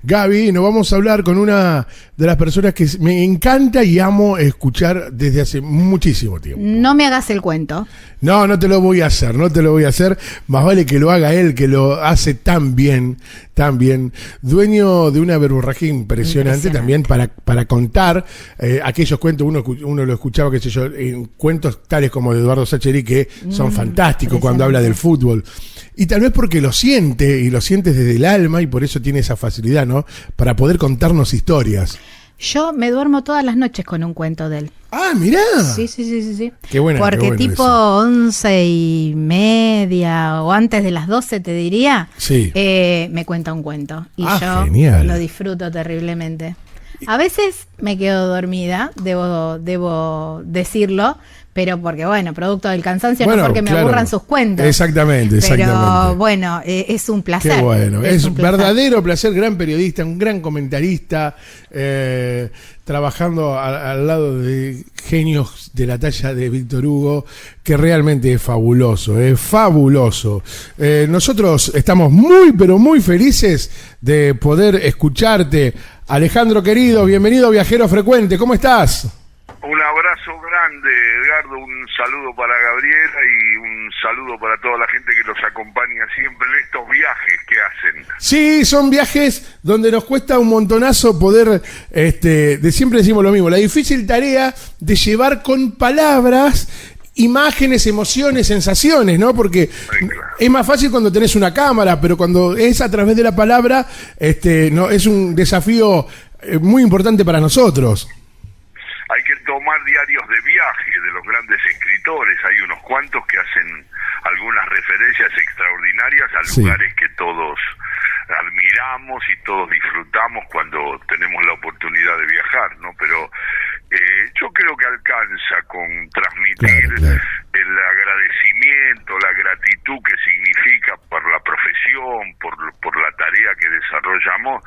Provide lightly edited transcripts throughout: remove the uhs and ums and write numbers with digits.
Gaby, nos vamos a hablar con una de las personas que me encanta y amo escuchar desde hace muchísimo tiempo. No me hagas el cuento. No, no te lo voy a hacer, no te lo voy a hacer. Más vale que lo haga él, que lo hace tan bien. Dueño de una verborragia impresionante también para contar aquellos cuentos. Uno lo escuchaba, qué sé yo, en cuentos tales como de Eduardo Sacheri, que son fantásticos cuando habla del fútbol. Y tal vez porque lo siente, y lo siente desde el alma, y por eso tiene esa facilidad, ¿no? Para poder contarnos historias. Yo me duermo todas las noches con un cuento de él. Ah, mirá. Sí. Qué buena. Porque qué bueno tipo eso. 11:30 o antes de las 12 te diría, Sí. me cuenta un cuento. Y Ah, yo genial. lo disfruto terriblemente. A veces me quedo dormida, debo decirlo, pero porque, bueno, producto del cansancio, no porque me aburran sus cuentos. Exactamente. Pero bueno, es un placer. Qué bueno, es un placer. verdadero placer, gran periodista, un gran comentarista, trabajando al lado de genios de la talla de Víctor Hugo, que realmente es fabuloso, nosotros estamos muy, pero muy felices de poder escucharte. Alejandro querido, bienvenido a Viajero Frecuente, ¿cómo estás? Un abrazo grande, Edgardo, un saludo para Gabriela y un saludo para toda la gente que los acompaña siempre en estos viajes que hacen. Sí, son viajes donde nos cuesta un montonazo poder, siempre decimos lo mismo, la difícil tarea de llevar con palabras imágenes, emociones, sensaciones, ¿no? Porque es más fácil cuando tenés una cámara, pero cuando es a través de la palabra, no, es un desafío muy importante para nosotros. Hay que tomar diarios de viaje de los grandes escritores, hay unos cuantos que hacen algunas referencias extraordinarias a lugares que todos admiramos y todos disfrutamos cuando tenemos la oportunidad de viajar, ¿no? Pero yo creo que alcanza con transmitir el agradecimiento, la gratitud que significa por la profesión, por la tarea que desarrollamos,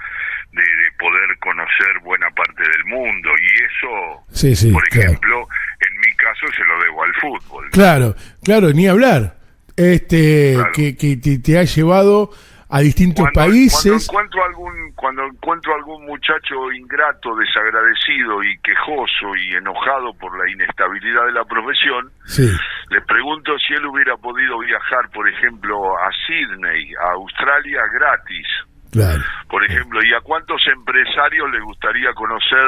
de poder conocer buena parte del mundo, y eso, por ejemplo, en mi caso se lo debo al fútbol, ¿no? Claro, ni hablar. Que te ha llevado a distintos países. Cuando encuentro algún muchacho ingrato, desagradecido y quejoso y enojado por la inestabilidad de la profesión, le pregunto si él hubiera podido viajar, por ejemplo, a Sydney, a Australia, gratis. Claro. Por ejemplo, ¿y a cuántos empresarios les gustaría conocer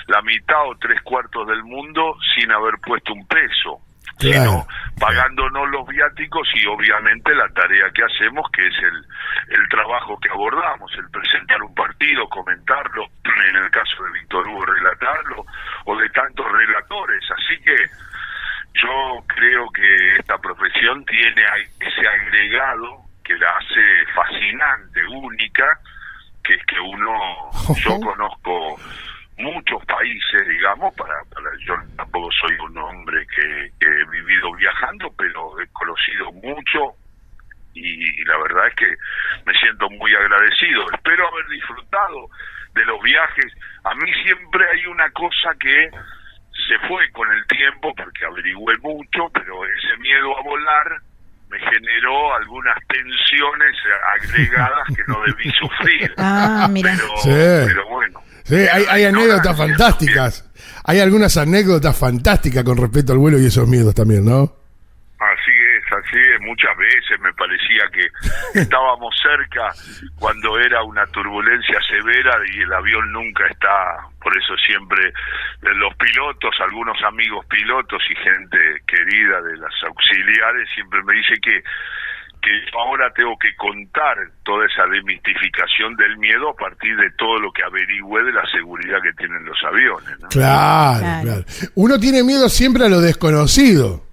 la mitad o 3/4 del mundo sin haber puesto un peso? Sino pagándonos los viáticos y obviamente la tarea que hacemos, que es el trabajo que abordamos, el presentar un partido, comentarlo, en el caso de Víctor Hugo relatarlo, o de tantos relatores. Así que yo creo que esta profesión tiene ese agregado que la hace fascinante, única, que es que yo conozco muchos países, digamos, yo tampoco soy un hombre que he vivido viajando, pero he conocido mucho y la verdad es que me siento muy agradecido. Espero haber disfrutado de los viajes. A mí siempre hay una cosa que se fue con el tiempo, porque averigüé mucho, pero ese miedo a volar me generó algunas tensiones agregadas que no debí sufrir. Mira. Pero bueno. Sí, hay anécdotas fantásticas. Hay algunas anécdotas fantásticas con respecto al vuelo y esos miedos también, ¿no? Así es. Muchas veces me parecía que estábamos cerca cuando era una turbulencia severa y el avión nunca está. Por eso siempre los pilotos, algunos amigos pilotos y gente querida de las auxiliares siempre me dice que ahora tengo que contar toda esa demistificación del miedo a partir de todo lo que averigüé de la seguridad que tienen los aviones, ¿no? Claro. Uno tiene miedo siempre a lo desconocido.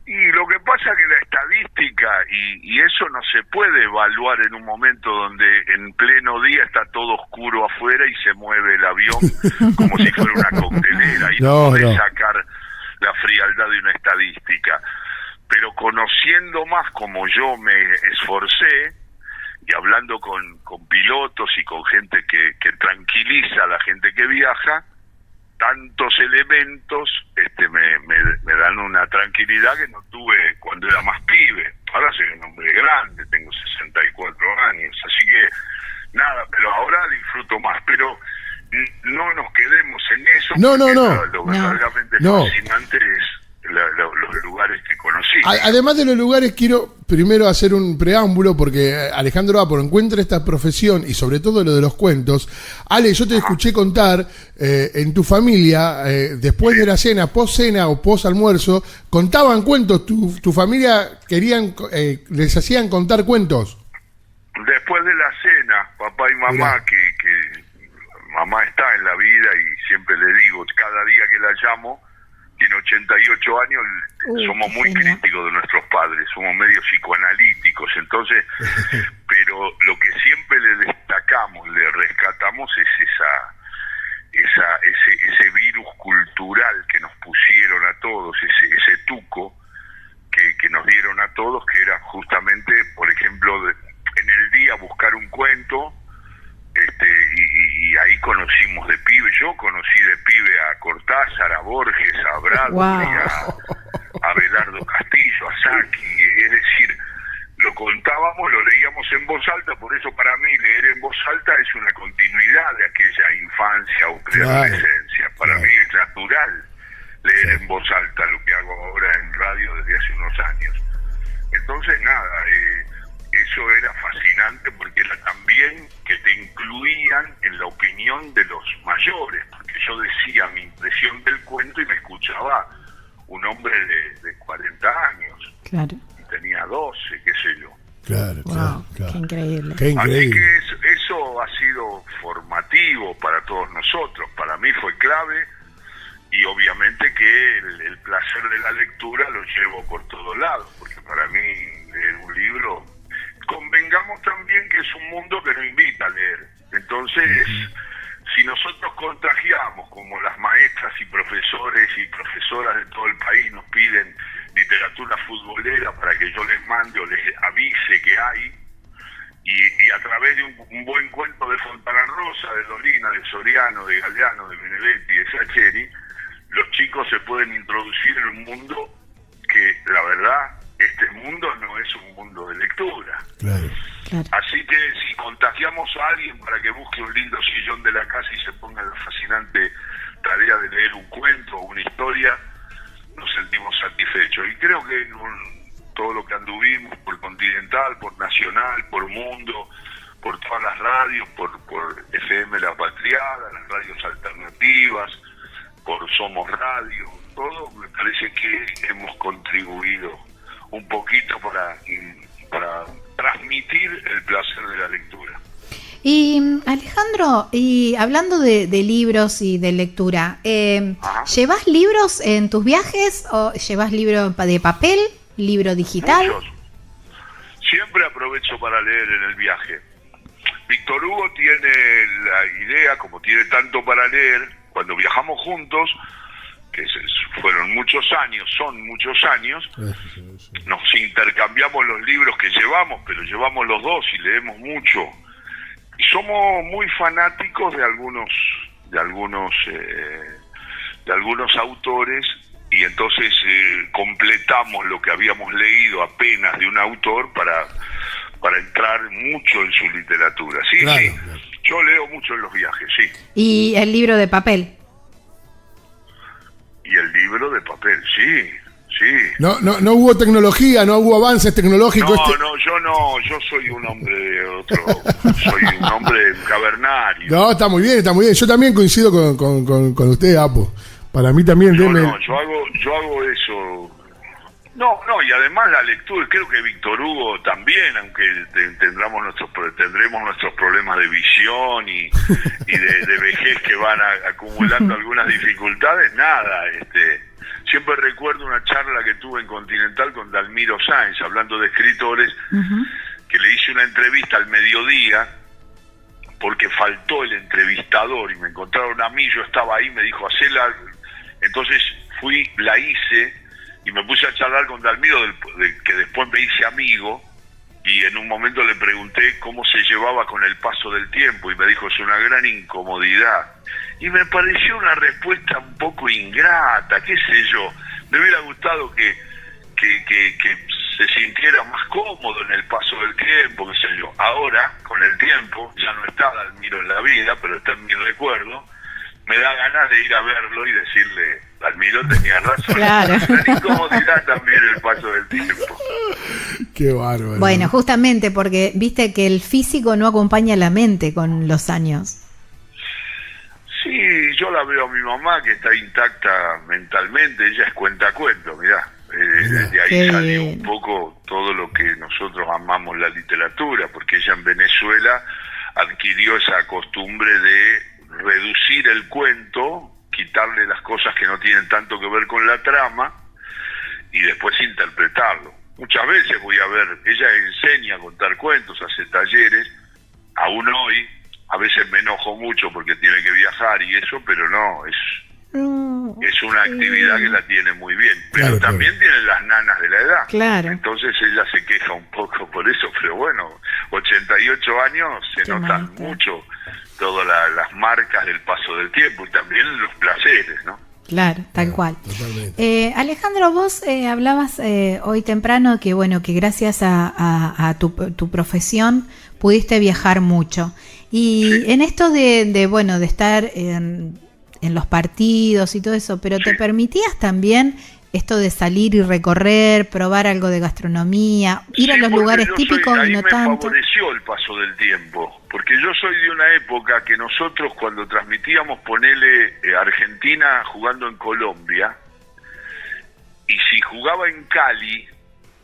Y lo que pasa es que la estadística y eso no se puede evaluar en un momento donde en pleno día está todo oscuro afuera y se mueve el avión como si fuera una coctelera, y no podés sacar la frialdad de una estadística. Pero conociendo más, como yo me esforcé, y hablando con pilotos y con gente que tranquiliza a la gente que viaja, tantos elementos me dan una tranquilidad que no tuve cuando era más pibe. Ahora soy un hombre grande, tengo 64 años, así que nada, pero cuento más, pero no nos quedemos en eso. No. Lo verdaderamente fascinante es los lugares que conocí. Además de los lugares, quiero primero hacer un preámbulo, porque Alejandro Apor encuentra esta profesión y sobre todo lo de los cuentos. Ale, yo te escuché contar en tu familia, después de la cena, post cena o post almuerzo, contaban cuentos. Tu familia les hacían contar cuentos. Después de la cena, papá y mamá, que mamá está en la vida y siempre le digo, cada día que la llamo, tiene 88 años, somos muy críticos de nuestros padres, somos medio psicoanalíticos, entonces, pero lo que siempre le destacamos, le rescatamos es ese virus cultural que nos pusieron a todos, ese tuco que nos dieron a todos, que era justamente, por ejemplo, en el día buscar un cuento, y ahí conocimos de pibe, yo conocí de pibe a Cortázar, a Borges, a Bradbury, a Abelardo Castillo, a Sacchi, es decir, lo contábamos, lo leíamos en voz alta, por eso para mí leer en voz alta es una continuidad de aquella infancia o preadolescencia, para mí es natural leer en voz alta, lo que hago ahora en radio desde hace unos años. Entonces nada, eso era fascinante porque era también que te incluían en la opinión de los mayores, porque yo decía mi impresión del cuento y me escuchaba un hombre de 40 años. Claro. Y tenía 12, qué sé yo. Claro. Qué increíble. Así que eso ha sido formativo para todos nosotros. Para mí fue clave y obviamente que el placer de la lectura lo llevo por todos lados, porque para mí leer un libro... Convengamos también que es un mundo que nos invita a leer. Entonces, si nosotros contagiamos, como las maestras y profesores y profesoras de todo el país nos piden literatura futbolera para que yo les mande o les avise que hay, y a través de un buen cuento de Fontana Rosa, de Dolina, de Soriano, de Galeano, de Benedetti, de Sacheri, los chicos se pueden introducir en un mundo que, la verdad, este mundo no es un mundo de lectura. Claro. Así que si contagiamos a alguien para que busque un lindo sillón de la casa y se ponga en la fascinante tarea de leer un cuento o una historia, nos sentimos satisfechos. Y creo que con todo lo que anduvimos por Continental, por Nacional, por Mundo, por todas las radios, por FM La Patriada, las radios alternativas, por Somos Radio, todo, me parece que hemos contribuido un poquito para transmitir el placer de la lectura. Y Alejandro, y hablando de libros y de lectura, ¿llevas libros en tus viajes o llevas libro de papel, libro digital? Muchos. Siempre aprovecho para leer en el viaje. Víctor Hugo tiene la idea, como tiene tanto para leer, cuando viajamos juntos, que fueron muchos años, son muchos años, nos intercambiamos los libros que llevamos, pero llevamos los dos y leemos mucho. Y somos muy fanáticos de algunos autores, y entonces completamos lo que habíamos leído apenas de un autor para entrar mucho en su literatura. Sí, claro, sí. Claro. Yo leo mucho en los viajes, sí. ¿Y el libro de papel? Y el libro de papel, sí. No hubo tecnología, no hubo avances tecnológicos. Yo soy un hombre de otro, soy un hombre cavernario. No, está muy bien. Yo también coincido con usted, Apo. Para mí también. Yo hago eso. No, y además la lectura, creo que Víctor Hugo también, aunque tendremos nuestros problemas de visión y de vejez que van acumulando algunas dificultades, nada, siempre recuerdo una charla que tuve en Continental con Dalmiro Sáenz, hablando de escritores, que le hice una entrevista al mediodía, porque faltó el entrevistador y me encontraron a mí, yo estaba ahí, me dijo, hacela, entonces fui, la hice, y me puse a charlar con Dalmiro, que después me hice amigo, y en un momento le pregunté cómo se llevaba con el paso del tiempo, y me dijo, es una gran incomodidad. Y me pareció una respuesta un poco ingrata, qué sé yo. Me hubiera gustado que se sintiera más cómodo en el paso del tiempo, qué sé yo. Ahora, con el tiempo, ya no está Dalmiro en la vida, pero está en mi recuerdo, me da ganas de ir a verlo y decirle, Dalmiro tenía razón. Claro. La incomodidad también el paso del tiempo. Qué bárbaro. Bueno, justamente porque viste que el físico no acompaña a la mente con los años. Sí, yo la veo a mi mamá que está intacta mentalmente, ella es cuentacuento, mirá. Desde ahí Qué salió bien. un poco todo lo que nosotros amamos la literatura, porque ella en Venezuela adquirió esa costumbre de reducir el cuento, quitarle las cosas que no tienen tanto que ver con la trama y después interpretarlo. Muchas veces voy a ver, ella enseña a contar cuentos, hace talleres, aún hoy, a veces me enojo mucho porque tiene que viajar y eso, pero no, es una actividad que la tiene muy bien. Pero Claro, también tiene las nanas de la edad. Claro. Entonces ella se queja un poco por eso, pero bueno, 88 años se Qué notan maestra. mucho todas las marcas del paso del tiempo y también los placeres, ¿no? Claro, tal cual. Totalmente. Alejandro, vos hablabas hoy temprano que bueno, que gracias a tu profesión pudiste viajar mucho. Y en esto de bueno, de estar en los partidos y todo eso, pero ¿te permitías también esto de salir y recorrer, probar algo de gastronomía, ir a Sí, los porque lugares yo típicos ahí y no me tanto? favoreció el paso del tiempo, porque yo soy de una época que nosotros cuando transmitíamos, ponele Argentina jugando en Colombia, y si jugaba en Cali,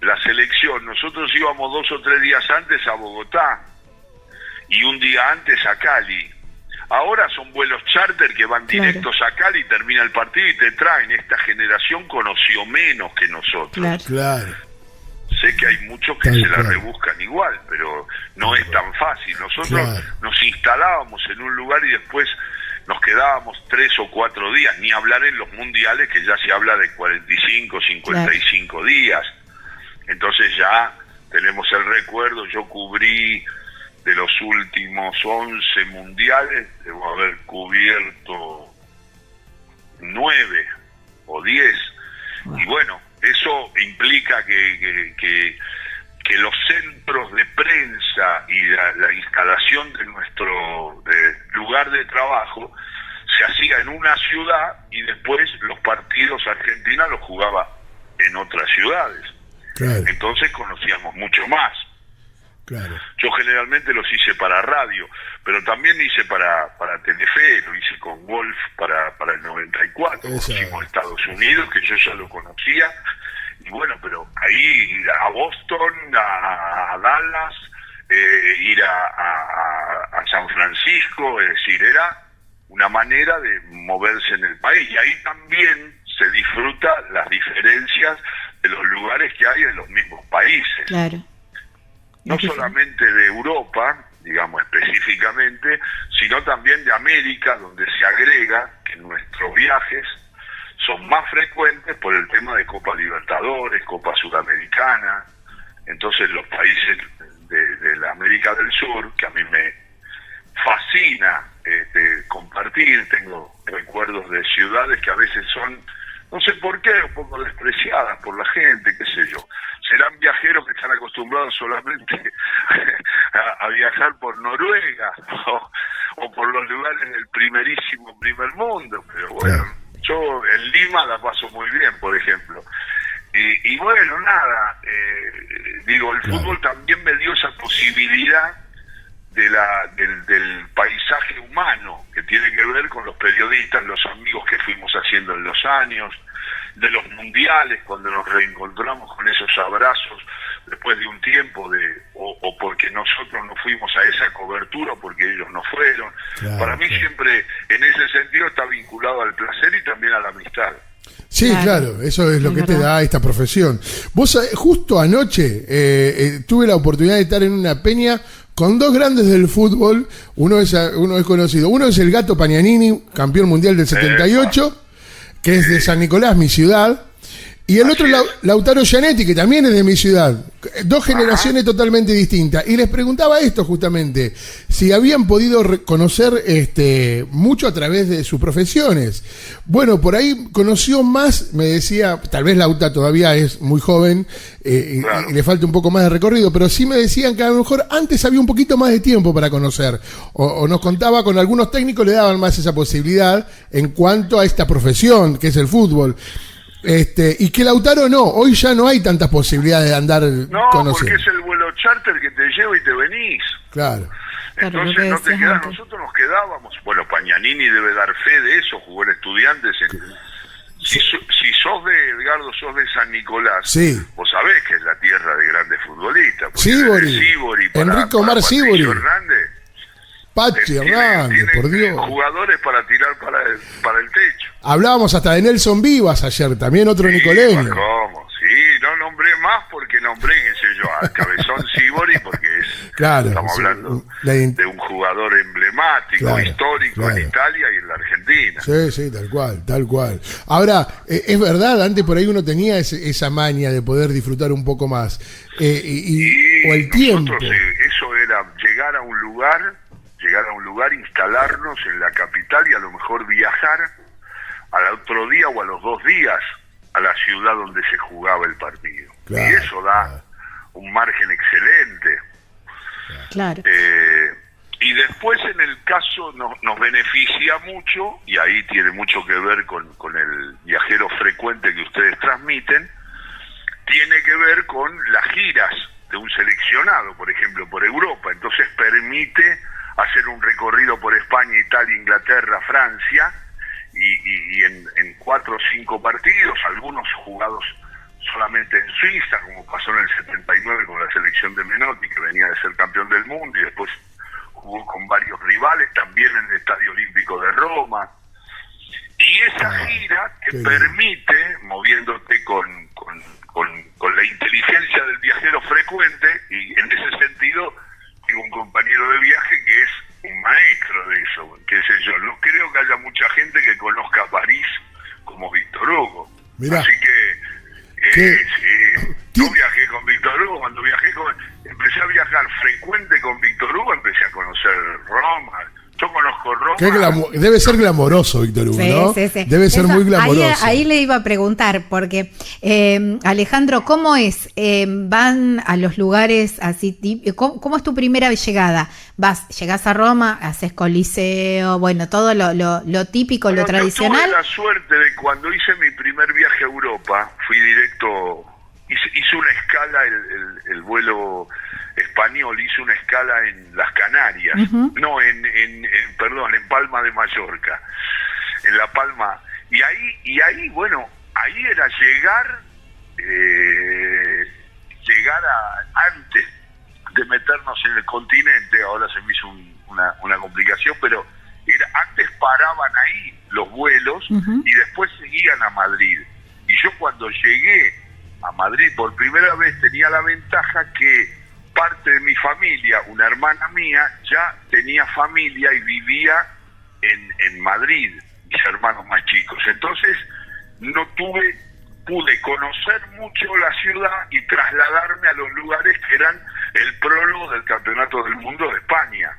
la selección, nosotros íbamos 2 o 3 días antes a Bogotá, y un día antes a Cali. Ahora son vuelos charter que van Claro. directos a Cali, termina el partido y te traen. Esta generación conoció menos que nosotros. Claro. Claro. Sé que hay muchos que Tal se la cual. rebuscan igual, pero no Tal es tan fácil. Nosotros Claro. nos instalábamos en un lugar y después nos quedábamos 3 o 4 días, ni hablar en los mundiales que ya se habla de 45, 55 días. Entonces ya tenemos el recuerdo, yo cubrí de los últimos 11 mundiales, debo haber cubierto 9 o 10. Wow. Y bueno, eso implica que los centros de prensa y la instalación de nuestro lugar de trabajo se hacía en una ciudad y después los partidos Argentina los jugaba en otras ciudades. Claro. Entonces conocíamos mucho más. Claro. Yo generalmente los hice para radio, pero también hice para Telefe, lo hice con Wolf para el 94, Esa. conocimos Estados Unidos, que yo ya lo conocía, y bueno, pero ahí ir a Boston, a Dallas, ir a San Francisco, es decir, era una manera de moverse en el país, y ahí también se disfruta las diferencias de los lugares que hay en los mismos países. Claro. No Es solamente de Europa, digamos específicamente, sino también de América, donde se agrega que nuestros viajes son más frecuentes por el tema de Copa Libertadores, Copa Sudamericana. Entonces los países de la América del Sur, que a mí me fascina compartir, tengo recuerdos de ciudades que a veces son, no sé por qué, un poco despreciadas por la gente, qué sé yo. Serán viajeros que están acostumbrados solamente a viajar por Noruega o por los lugares del primerísimo primer mundo, pero bueno, Claro. yo en Lima la paso muy bien, por ejemplo. Y bueno, nada, digo, el Claro. fútbol también me dio esa posibilidad del paisaje humano que tiene que ver con los periodistas, los amigos que fuimos haciendo en los años, de los mundiales, cuando nos reencontramos con esos abrazos después de un tiempo o porque nosotros no fuimos a esa cobertura o porque ellos no fueron. Claro, Para mí claro. siempre en ese sentido está vinculado al placer y también a la amistad. Sí, claro, eso es lo Es que te verdad. da esta profesión. Vos sabés, justo anoche tuve la oportunidad de estar en una peña con 2 grandes del fútbol. Uno es conocido. Uno es el Gato Pagnanini, campeón mundial del 78, que es de San Nicolás, mi ciudad. Y el otro, Lautaro Gianetti, que también es de mi ciudad. Dos generaciones totalmente distintas. Y les preguntaba esto justamente, si habían podido conocer mucho a través de sus profesiones. Bueno, por ahí conoció más, me decía, tal vez Lauta todavía es muy joven y le falta un poco más de recorrido, pero sí me decían que a lo mejor antes había un poquito más de tiempo para conocer. O nos contaba, con algunos técnicos le daban más esa posibilidad en cuanto a esta profesión, que es el fútbol. Y que Lautaro no, hoy ya no hay tantas posibilidades de andar conociendo. Porque es el vuelo charter que te lleva y te venís. Claro. Entonces no te quedas, nosotros nos quedábamos. Bueno, Pagnanini debe dar fe de eso, jugó en Estudiantes. Si sos de, Edgardo, sos de San Nicolás, sí, vos sabés que es la tierra de grandes futbolistas. Sívori, Enrico Omar Sívori, Hernández, Pachi Hernández, por Dios. Jugadores para tirar para el techo. Hablábamos hasta de Nelson Vivas ayer, también otro nicoleño. ¿Cómo? Sí, no nombré más porque nombré, qué sé yo, al Cabezón Sívori, porque estamos hablando de un jugador emblemático, histórico en Italia y en la Argentina. Sí, tal cual. Ahora, es verdad, antes por ahí uno tenía esa maña de poder disfrutar un poco más. O el tiempo. Eso era llegar a un lugar, instalarnos en la capital y a lo mejor viajar al otro día o a los 2 días a la ciudad donde se jugaba el partido. Claro, y eso da un margen excelente. Claro. Y después, en el caso, nos beneficia mucho, y ahí tiene mucho que ver con el viajero frecuente que ustedes transmiten, tiene que ver con las giras de un seleccionado, por ejemplo, por Europa. Entonces permite hacer un recorrido por España, Italia, Inglaterra, Francia, y en 4 o 5 partidos, algunos jugados solamente en Suiza, como pasó en el 79 con la selección de Menotti, que venía de ser campeón del mundo, y después jugó con varios rivales, también en el Estadio Olímpico de Roma. Y esa gira te permite, moviéndote con la inteligencia del viajero frecuente, y en ese sentido tengo un compañero de viaje que es un maestro de eso, qué sé yo. No creo que haya mucha gente que conozca París como Víctor Hugo. Mirá. Así que yo viajé con Víctor Hugo. Cuando empecé a viajar frecuente con Víctor Hugo, empecé a conocer Roma. Yo conozco Roma. Debe ser glamoroso, Víctor Hugo, ¿no? Sí. Debe ser muy glamoroso. Ahí le iba a preguntar, porque Alejandro, ¿cómo es? ¿Van a los lugares así? ¿Cómo es tu primera llegada? Llegás a Roma, haces Coliseo, bueno, todo lo típico, lo tradicional. Yo tuve la suerte de cuando hice mi primer viaje a Europa, fui directo, hice una escala, el vuelo español hizo una escala en las Canarias, no, en Palma de Mallorca, en La Palma, y ahí bueno, ahí era llegar antes de meternos en el continente. Ahora se me hizo una complicación, pero antes paraban ahí los vuelos y después seguían a Madrid. Y yo cuando llegué a Madrid por primera vez tenía la ventaja que parte de mi familia, una hermana mía, ya tenía familia y vivía en Madrid, mis hermanos más chicos. Entonces pude conocer mucho la ciudad y trasladarme a los lugares que eran el prólogo del Campeonato del Mundo de España.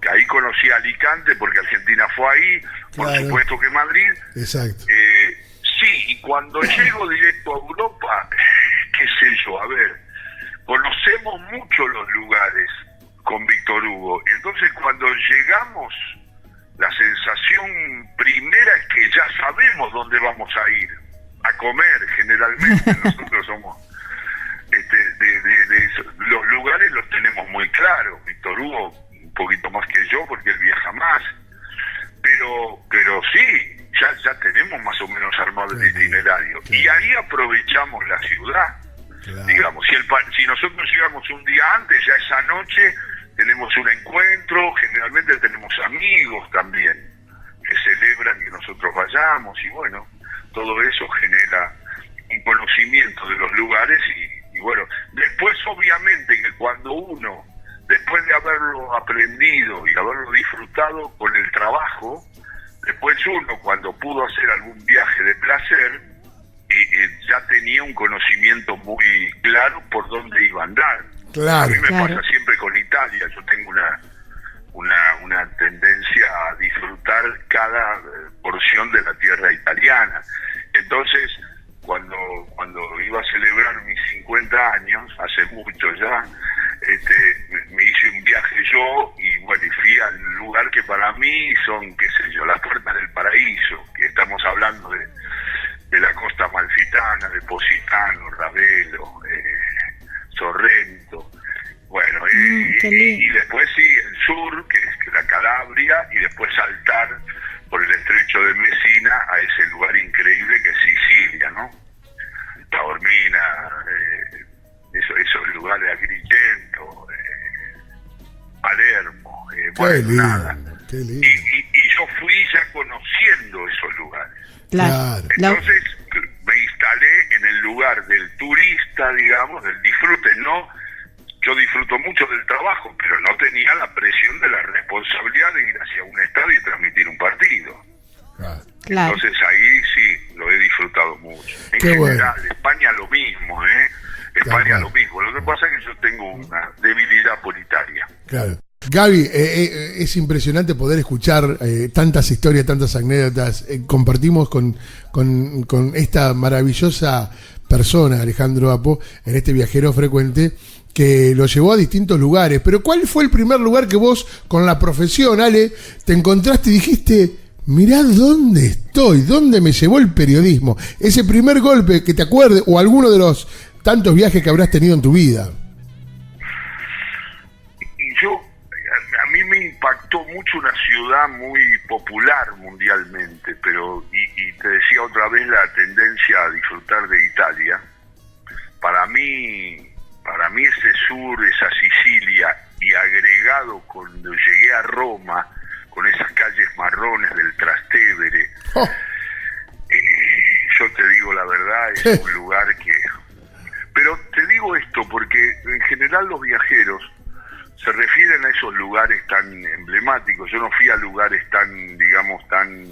Que ahí conocí a Alicante porque Argentina fue ahí, por supuesto que Madrid. Exacto. Sí, y cuando llego directo a Europa, qué sé yo, a ver, conocemos mucho los lugares con Víctor Hugo. Entonces cuando llegamos, la sensación primera es que ya sabemos dónde vamos a ir a comer. Generalmente nosotros somos de eso. Los lugares los tenemos muy claros. Víctor Hugo un poquito más que yo porque él viaja más, pero sí, ya tenemos más o menos armado el itinerario, y ahí aprovechamos la ciudad. Digamos, si nosotros llegamos un día antes, ya esa noche tenemos un encuentro, generalmente tenemos amigos también que celebran que nosotros vayamos, y bueno, todo eso genera un conocimiento de los lugares, y bueno, después obviamente que cuando uno, después de haberlo aprendido y haberlo disfrutado con el trabajo, después uno cuando pudo hacer algún viaje de placer, ya tenía un conocimiento muy claro por dónde iba a andar. Claro. A mí me pasa siempre con Italia, yo tengo una tendencia a disfrutar cada porción de la tierra italiana. Entonces, cuando iba a celebrar mis 50 años, hace mucho ya, me hice un viaje yo y bueno, y fui al lugar que para mí son, qué sé yo, las puertas del paraíso, que estamos hablando de la costa amalfitana, de Positano, Ravelo, Sorrento, bueno, y después sí, el sur, que es la Calabria, y después saltar por el estrecho de Messina a ese lugar increíble que es Sicilia, ¿no? Taormina, esos lugares, Agrigento, Palermo, bueno, nada. Qué lindo. Y yo fui ya conociendo esos lugares. Claro. Entonces me instalé en el lugar del turista, digamos, del disfrute, ¿no? Yo disfruto mucho del trabajo, pero no tenía la presión de la responsabilidad de ir hacia un estadio y transmitir un partido. Claro. Entonces ahí sí, lo he disfrutado mucho. En Qué general, bueno. España lo mismo, España lo mismo. Lo que pasa es que yo tengo una debilidad por Italia. Claro. Gaby, es impresionante poder escuchar tantas historias, tantas anécdotas. Compartimos con esta maravillosa persona, Alejandro Apo, en este viajero frecuente, que lo llevó a distintos lugares. Pero ¿cuál fue el primer lugar que vos, con la profesión, Ale, te encontraste y dijiste, mirá dónde estoy, dónde me llevó el periodismo? Ese primer golpe que te acuerdes, o alguno de los tantos viajes que habrás tenido en tu vida. A mí me impactó mucho una ciudad muy popular mundialmente, pero, y te decía otra vez la tendencia a disfrutar de Italia. Para mí ese sur, esa Sicilia, y agregado cuando llegué a Roma, con esas calles marrones del Trastevere, yo te digo la verdad, es un lugar que... Pero te digo esto porque en general los viajeros se refieren a esos lugares tan emblemáticos. Yo no fui a lugares tan, digamos, tan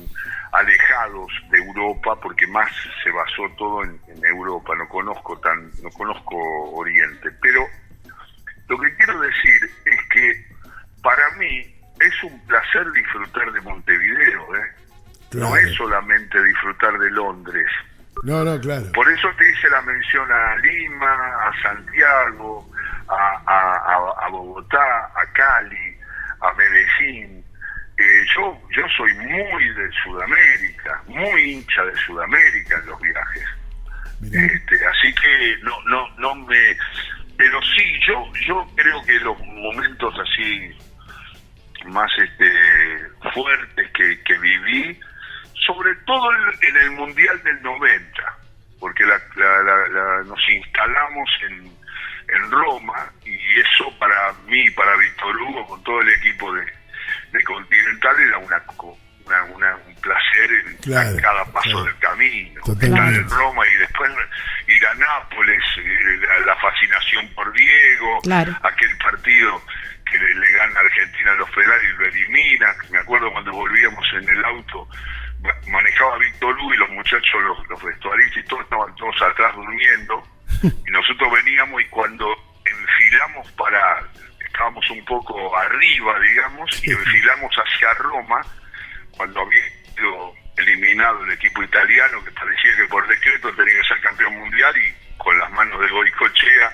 alejados de Europa, porque más se basó todo en Europa. No conozco Oriente. Pero lo que quiero decir es que para mí es un placer disfrutar de Montevideo, Claro. No es solamente disfrutar de Londres. No, claro. Por eso te hice la mención a Lima, a Santiago, a Bogotá, a Cali, a Medellín. Yo soy muy de Sudamérica, muy hincha de Sudamérica en los viajes. Así que no me... Pero sí, yo creo que los momentos así más fuertes que viví, sobre todo en el Mundial del 90, porque nos instalamos en Roma, y eso para mí, para Víctor Hugo, con todo el equipo de Continental, era un placer en cada paso del camino. Estar en Roma y después ir a Nápoles, la fascinación por Diego, aquel partido que le gana a Argentina a los penales y lo elimina. Me acuerdo cuando volvíamos en el auto, manejaba Víctor Hugo y los muchachos, los vestuaristas y todos estaban todos atrás durmiendo, y nosotros veníamos, y cuando enfilamos estábamos un poco arriba, digamos, y enfilamos hacia Roma, cuando había sido eliminado el equipo italiano, que parecía que por decreto tenía que ser campeón mundial, y con las manos de Goicoechea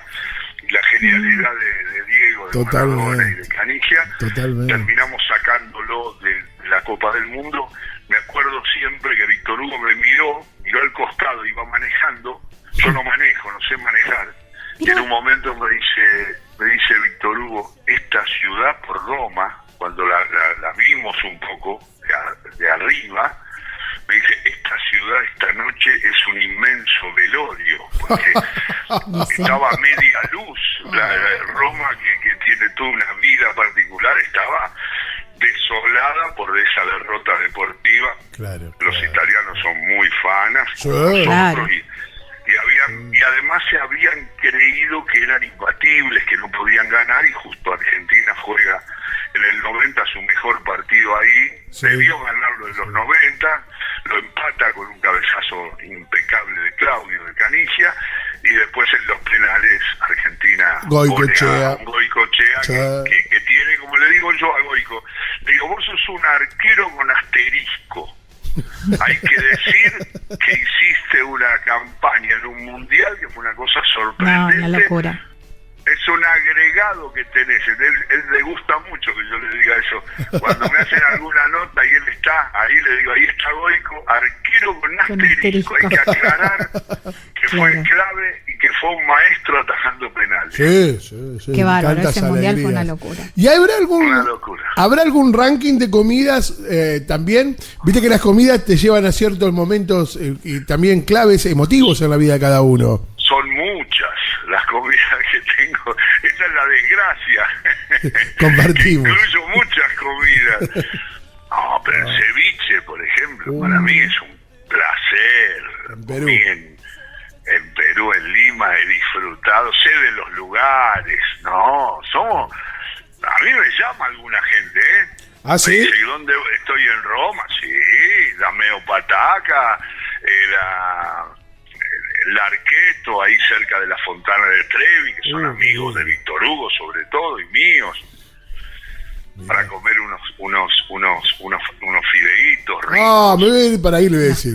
y la genialidad de Diego, de Maradona y de Canigia, terminamos sacándolo de la Copa del Mundo. Me acuerdo siempre que Víctor Hugo me miró al costado, iba manejando. Yo no manejo, no sé manejar. Y en un momento me dice Víctor Hugo, esta ciudad por Roma, cuando la vimos un poco de arriba, me dice, esta ciudad esta noche es un inmenso velorio, porque estaba a media luz. Roma, que tiene toda una vida particular, estaba desolada por esa derrota deportiva. Los italianos son muy fanas, nosotros, y además se habían creído que eran imbatibles, que no podían ganar, y justo Argentina juega en el 90 su mejor partido ahí, debió ganarlo en los 90, lo empata con un cabezazo impecable de Claudio de Canigia, y después en los penales Argentina Goicoechea. Goicoechea que tiene, como le digo yo a Goico, le digo, vos sos un arquero con asterisco. Hay que decir que hiciste una campaña en un mundial que fue una cosa sorprendente. No, una locura. Es un agregado que tenés. Él le gusta mucho que yo le diga eso. Cuando me hacen alguna nota y él está, ahí le digo, ahí está Goico, arquero con asterisco. Hay que aclarar que fue clave y que fue un maestro atajando penales. Sí. Qué bárbaro, ese mundial fue una locura. ¿Y habrá algún ranking de comidas también? Viste que las comidas te llevan a ciertos momentos y también claves emotivos en la vida de cada uno. Son muchas las comidas que tengo. Esa es la desgracia. Compartimos. Incluyo muchas comidas. No, pero el ceviche, por ejemplo, para mí es un placer. En Perú. En Perú, en Lima, he disfrutado. Sé de los lugares. No, somos... A mí me llama alguna gente, ¿eh? ¿Ah, sí? Me dice, ¿dónde estoy? En Roma. Sí, la Meopataca, el Arqueto, ahí cerca de la Fontana de Trevi, que son amigos de Víctor Hugo sobre todo, y míos, para comer unos fideitos ricos. Ah, me voy a ir para ahí, le voy a decir.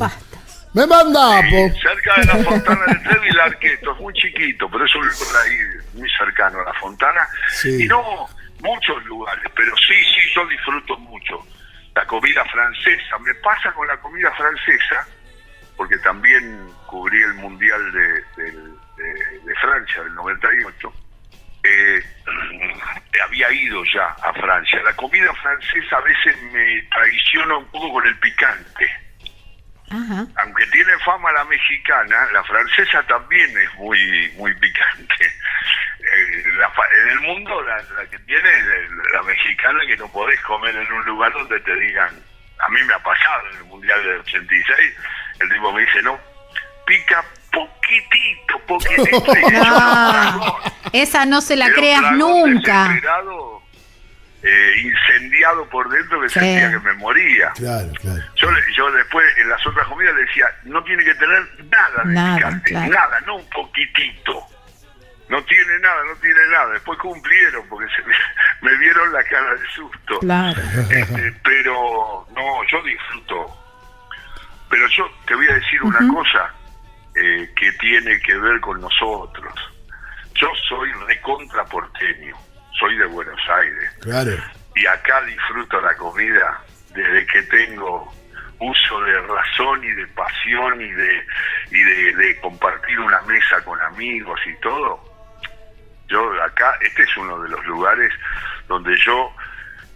Me manda, sí, cerca de la Fontana de Trevi, el Arqueto, es muy chiquito, pero es un lugar ahí muy cercano a la Fontana. Sí. Y no muchos lugares, pero sí, yo disfruto mucho la comida francesa. Me pasa con la comida francesa, porque también cubrí el Mundial de Francia del 98. Había ido ya a Francia. La comida francesa a veces me traiciona un poco con el picante. Ajá. Aunque tiene fama la mexicana, la francesa también es muy picante. En el mundo la que tiene la mexicana, que no podés comer en un lugar donde te digan, a mí me ha pasado en el Mundial del 86, el tipo me dice, no, pica poquitito. No, esa no se la creas nunca. Incendiado por dentro, que sentía que me moría. Claro. Yo después en las otras comidas le decía, no tiene que tener nada de picante, nada, no un poquitito. No tiene nada. Después cumplieron porque me vieron la cara de susto. Claro. Pero no, yo disfruto. Pero yo te voy a decir una cosa que tiene que ver con nosotros. Yo soy recontra porteño. Soy de Buenos Aires. Claro. Y acá disfruto la comida desde que tengo uso de razón y de pasión y de compartir una mesa con amigos y todo. Yo acá, este es uno de los lugares donde yo,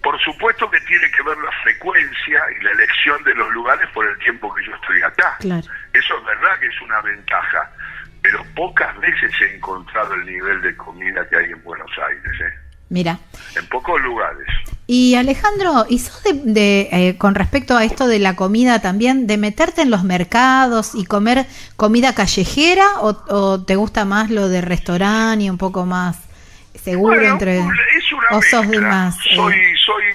por supuesto que tiene que ver la frecuencia y la elección de los lugares por el tiempo que yo estoy acá. Claro. Eso es verdad que es una ventaja, pero pocas veces he encontrado el nivel de comida que hay en Buenos Aires, Mira. En pocos lugares. Y Alejandro, ¿y sos con respecto a esto de la comida también, de meterte en los mercados y comer comida callejera o te gusta más lo de restaurante y un poco más seguro? Bueno, entre es una o sos mezcla. de más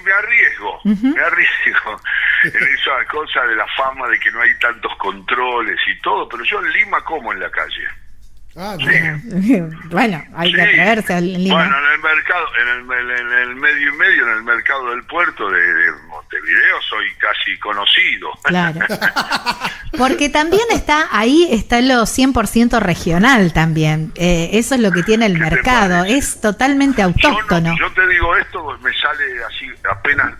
Me arriesgo en esa cosa de la fama de que no hay tantos controles y todo, pero yo en Lima como en la calle. Ah, sí. Bueno, hay que atreverse en Lima. Bueno, en el mercado, en el medio y medio, en el mercado del puerto de Montevideo, soy casi conocido. Claro. Porque también está lo 100% regional también. Eso es lo que tiene el mercado. Es totalmente autóctono. Yo te digo esto, me sale así, apenas,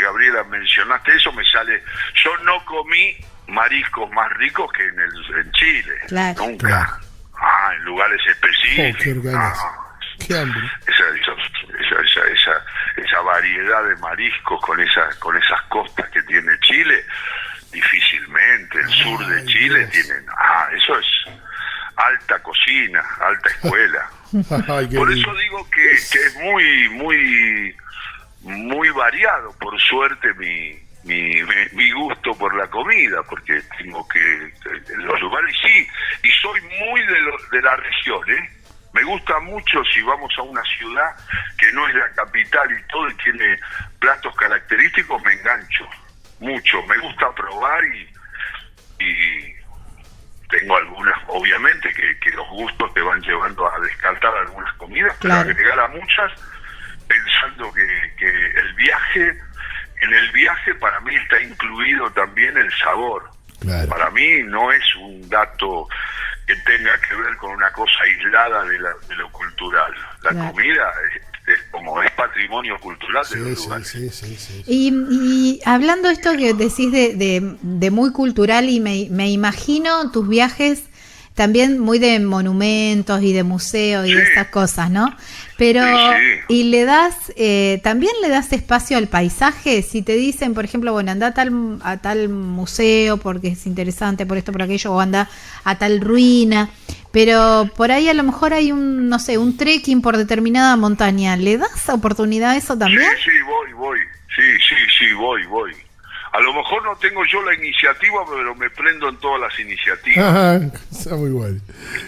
Gabriela, mencionaste eso, me sale, yo no comí mariscos más ricos que en Chile. Claro. Nunca. Claro. En lugares específicos. Qué hambre. Esa variedad de mariscos con esas costas que tiene Chile, difícilmente. El sur de Chile tiene. Eso es alta cocina, alta escuela. Por eso digo que es muy variado, por suerte, mi gusto por la comida, porque tengo que los lugares y soy muy de la región, me gusta mucho si vamos a una ciudad que no es la capital y todo y tiene platos característicos, me engancho mucho, me gusta probar y tengo algunas, obviamente, que los gustos te van llevando a descartar algunas comidas, claro, pero agregar a muchas, pensando que en el viaje para mí está incluido también el sabor. Claro. Para mí no es un dato que tenga que ver con una cosa aislada de lo cultural. La claro, comida es patrimonio cultural de los lugares. Sí. Y hablando esto que decís de muy cultural, y me imagino tus viajes también muy de monumentos y de museos y Sí. de esas cosas, ¿no? Pero, Sí. y le das, también le das espacio al paisaje. Si te dicen, por ejemplo, bueno, anda a tal museo porque es interesante por esto, por aquello, o anda a tal ruina, pero por ahí a lo mejor hay un, no sé, un trekking por determinada montaña. ¿Le das oportunidad a eso también? Sí, voy. Sí, voy. A lo mejor no tengo yo la iniciativa, pero me prendo en todas las iniciativas. Ajá, está muy igual.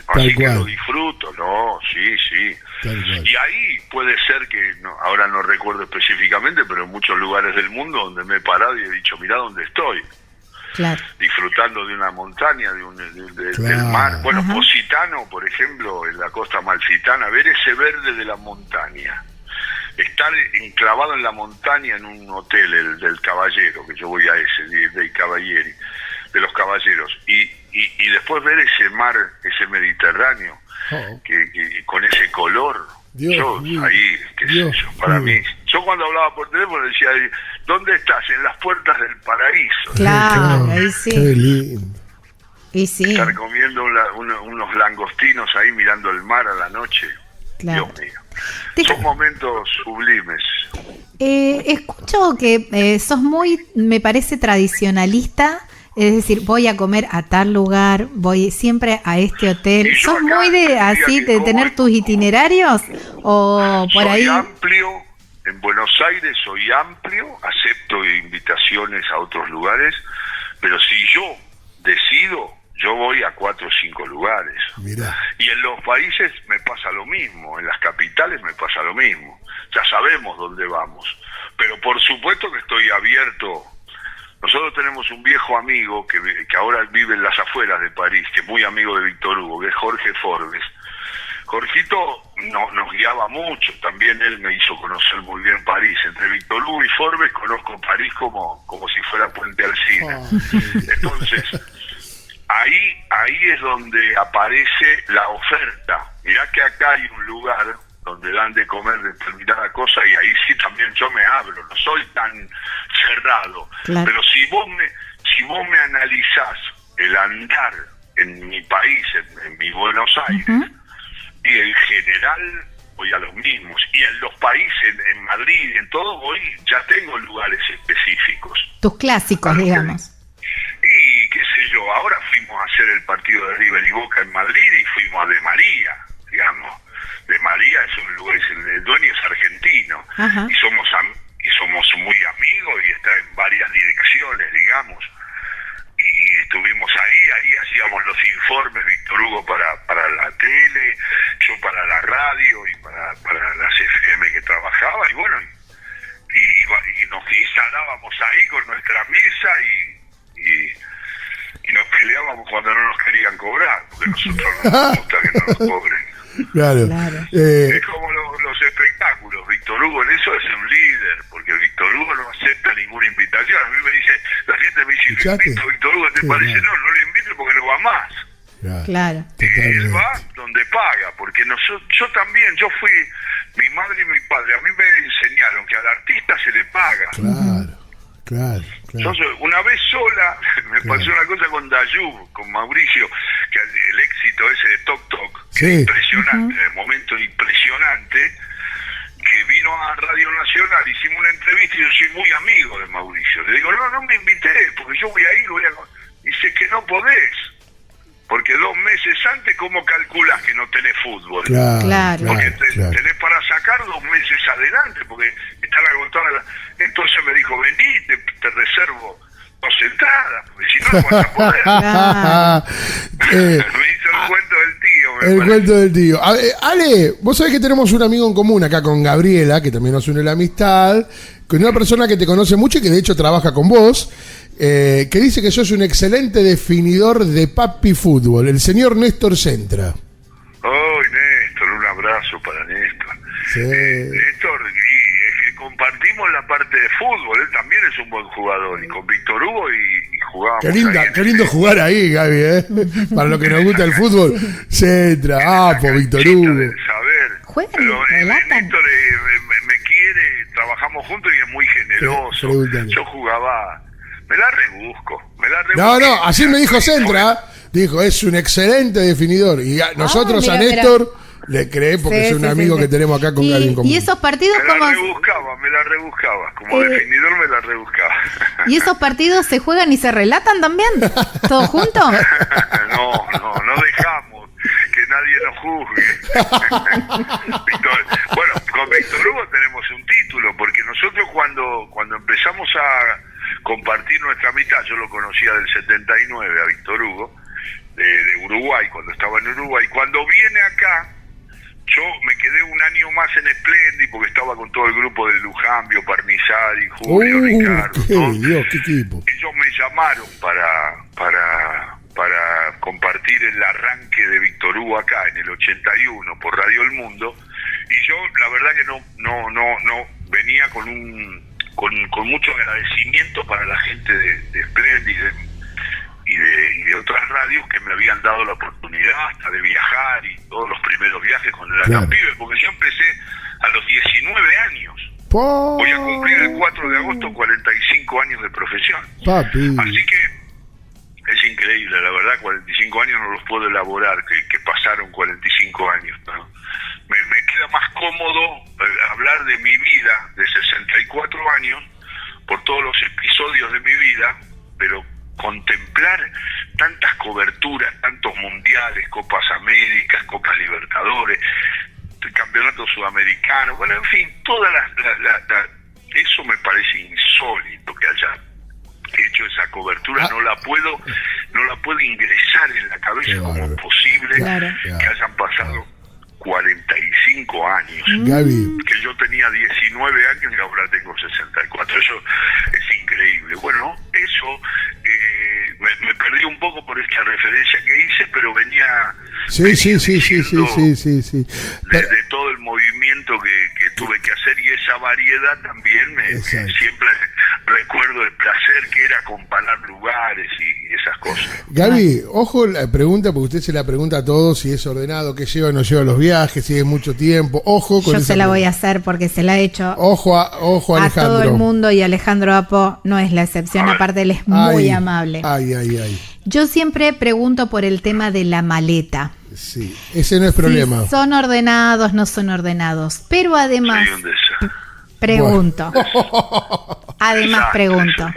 Así Tal que lo cual. disfruto, ¿no? Sí. Tal cual. Y ahí puede ser que, ahora no recuerdo específicamente, pero en muchos lugares del mundo donde me he parado y he dicho, mirá dónde estoy. Claro. Disfrutando de una montaña, del Claro. mar. Bueno, Ajá. Positano, por ejemplo, en la costa amalfitana, ver ese verde de la montaña. Estar enclavado en la montaña en un hotel, el del Caballero, que yo voy a ese, del Cavalieri, de los Caballeros, y después ver ese mar, ese Mediterráneo, Oh. que con ese color. Dios Yo mío. ahí, qué sé Dios yo, para mío. mí, yo cuando hablaba por teléfono decía, ¿dónde estás? En las puertas del paraíso. Claro, Qué ahí sí. lindo. Y sí, Estar comiendo unos langostinos ahí mirando el mar a la noche. claro. Dios mío. Te- Son momentos sublimes. Escucho que sos muy, me parece, tradicionalista, es decir, voy a comer a tal lugar, voy siempre a este hotel. Y yo ¿Sos acá muy de diría así, que de como tener tus itinerarios? ¿O por Soy ahí? amplio, en Buenos Aires soy amplio, acepto invitaciones a otros lugares, pero si yo decido, yo voy a 4 o 5 lugares. Mirá. Y en los países me pasa lo mismo, en las capitales me pasa lo mismo. Ya sabemos dónde vamos. Pero por supuesto que estoy abierto. Nosotros tenemos un viejo amigo que ahora vive en las afueras de París, que es muy amigo de Víctor Hugo, que es Jorge Forbes. Jorgito nos guiaba mucho, también él me hizo conocer muy bien París. Entre Víctor Hugo y Forbes conozco París como si fuera Puente Alsina. Entonces, ahí es donde aparece la oferta. Mirá que acá hay un lugar donde dan de comer determinada cosa y ahí sí también yo me abro, no soy tan cerrado. Claro. Pero si vos me analizás el andar en mi país, en mi Buenos Aires, y en general voy a los mismos, y en los países, en Madrid, en todo voy, ya tengo lugares específicos. Tus clásicos, Algo que- digamos. Y qué sé yo, ahora fuimos a hacer el partido de River y Boca en Madrid y fuimos a De María, digamos. De María es un lugar, el dueño es argentino. Ajá. Y somos muy amigos y está en varias direcciones, digamos. Y estuvimos ahí hacíamos los informes, Víctor Hugo para la tele, yo para la radio y para las FM que trabajaba, y bueno, y nos instalábamos ahí con nuestra mesa y nos peleábamos cuando no nos querían cobrar, porque nosotros no nos gusta que no nos cobren. Claro. Claro. Es como los espectáculos. Víctor Hugo en eso es un líder, porque Víctor Hugo no acepta ninguna invitación. A mí me dice, la gente me dice, ¿Escuchaste? invito a Víctor Hugo, ¿te Sí, parece? claro. No le invito porque no va más. Claro. Él va donde paga, porque yo también, yo fui, mi madre y mi padre, a mí me enseñaron que al artista se le paga. Claro. Yo una vez sola, me pasó una cosa con Dayub, con Mauricio, que el éxito ese de Toc Toc, que Sí. es impresionante, en el momento impresionante, que vino a Radio Nacional, hicimos una entrevista y yo soy muy amigo de Mauricio. Le digo, no me invité, porque yo voy a ir, Dice que no podés, porque 2 meses antes, ¿cómo calculás que no tenés fútbol? Claro. Porque tenés para sacar 2 meses adelante, porque están agotadas. Entonces me dijo, vení, te reservo 2 entradas, porque si no, no vas a poder. Me hizo el cuento del tío. me El parece. cuento del tío. Ale, vos sabés que tenemos un amigo en común acá con Gabriela, que también nos une la amistad, con una persona que te conoce mucho y que de hecho trabaja con vos, que dice que sos un excelente definidor de papi fútbol, el señor Néstor Centra. ¡Ay, Néstor! Un abrazo para Néstor. Sí. Néstor, es que compartimos la parte de fútbol, él también es un buen jugador, y con Víctor Hugo y jugábamos. Qué lindo jugar ahí, Gaby, ¿eh? Para lo que nos gusta el fútbol. Centra, por Víctor Hugo. Saber. Juegan, Pero relatan. Néstor me quiere, trabajamos juntos y es muy generoso. Yo jugaba, me la rebusco. No, así me dijo Centra. Dijo, es un excelente definidor. Y nosotros mira, a Néstor le creé porque es un amigo que tenemos acá con Gaby en común. ¿Y esos partidos me cómo? Me la rebuscaba. Como definidor me la rebuscaba. ¿Y esos partidos se juegan y se relatan también? ¿Todos juntos? No dejamos que nadie nos juzgue. Bueno, con Víctor Hugo tenemos un título, porque nosotros cuando empezamos a compartir nuestra amistad, yo lo conocía del 79 a Víctor Hugo, de Uruguay, cuando estaba en Uruguay. Cuando viene acá, yo me quedé un año más en Splendid porque estaba con todo el grupo de Lujambio, Parnizari, Julio, Ricardo. Qué equipo. Ellos me llamaron para compartir el arranque de Víctor Hugo acá en el 81 por Radio El Mundo, y yo la verdad que no venía con mucho agradecimiento para la gente de Splendid y de otras radios que me habían dado la oportunidad hasta de viajar, y todos los primeros viajes cuando era tan pibe, porque yo empecé a los 19 años. Voy a cumplir el 4 de agosto 45 años de profesión. Papi. Así que es increíble, la verdad, 45 años no los puedo elaborar, que pasaron 45 años, ¿no? Me queda más cómodo hablar de mi vida de 64 años, por todos los episodios de mi vida, pero contemplar tantas coberturas, tantos mundiales, Copas Américas, Copas Libertadores, Campeonato Sudamericano, bueno, en fin, eso me parece insólito que haya hecho esa cobertura. No la puedo ingresar en la cabeza como posible que hayan pasado 45 años. Gaby. Que yo tenía 19 años y ahora tengo 64. Eso es increíble. Bueno, eso me perdí un poco por esta referencia que hice, pero venía Sí. de todo el movimiento que tuve que hacer, y esa variedad también siempre recuerdo el placer que era comparar lugares y esas cosas. Gaby, ojo la pregunta, porque usted se la pregunta a todos si es ordenado, que lleva o no lleva los viajes, si es mucho tiempo. Ojo con Yo se la voy a pregunta. hacer porque se la he hecho Ojo a Alejandro. todo el mundo, y Alejandro Apo no es la excepción, aparte él es muy amable. Ay. Yo siempre pregunto por el tema de la maleta. Sí, ese no es problema. Si son ordenados, no son ordenados. Pero además, Soy un desastre. pregunto, Exacto. pregunto,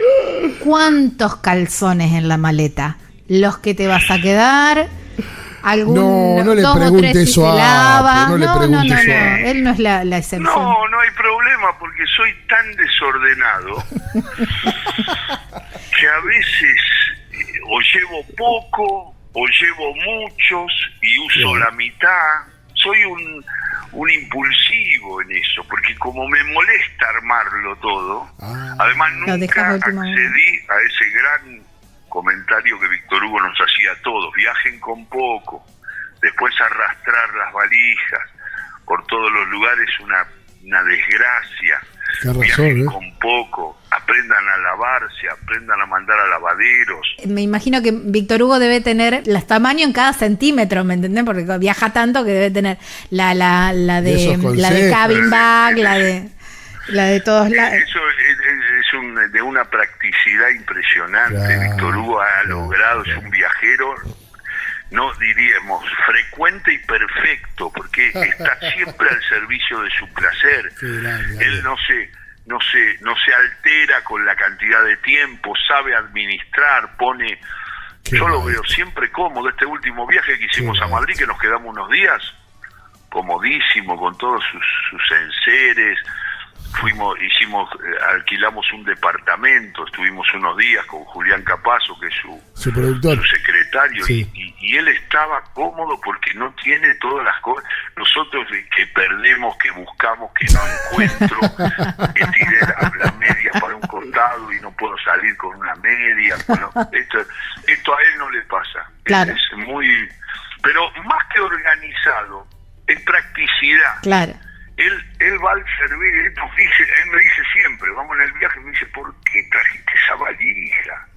¿cuántos calzones en la maleta? ¿Los que te vas a quedar? No le dos o pregunte tres si eso se a lava? Apo, no le pregunte eso a Apo. Él no es la excepción. No hay problema, porque soy tan desordenado que a veces o llevo poco o llevo muchos y uso la mitad. Soy un impulsivo en eso, porque como me molesta armarlo todo, además nunca accedí a ese gran comentario que Víctor Hugo nos hacía a todos: viajen con poco, después arrastrar las valijas por todos los lugares, una desgracia. Qué razón, Viajen con poco, aprendan a lavarse, aprendan a mandar a lavaderos. Me imagino que Víctor Hugo debe tener los tamaños en cada centímetro, ¿me entendés? Porque viaja tanto que debe tener la de cabin bag, la de todos lados. Eso es de una practicidad impresionante. Claro, Víctor Hugo ha logrado, es un viajero, no diríamos frecuente y perfecto, porque está siempre al servicio de su placer. Él no se altera con la cantidad de tiempo, sabe administrar, pone. Yo lo veo siempre cómodo. Este último viaje que hicimos a Madrid, que nos quedamos unos días, comodísimo, con todos sus enseres. alquilamos un departamento, estuvimos unos días con Julián Capazo, que es su productor, su secretario. comentario, Sí. y él estaba cómodo porque no tiene todas las cosas. Nosotros que perdemos, que buscamos, que no encuentro, que tiré las medias para un costado y no puedo salir con una media. Bueno, esto a él no le pasa. Claro. Es muy... Pero más que organizado, es practicidad. Claro. Él va al servicio, él me dice siempre, vamos en el viaje, me dice, ¿por qué trajiste esa valija?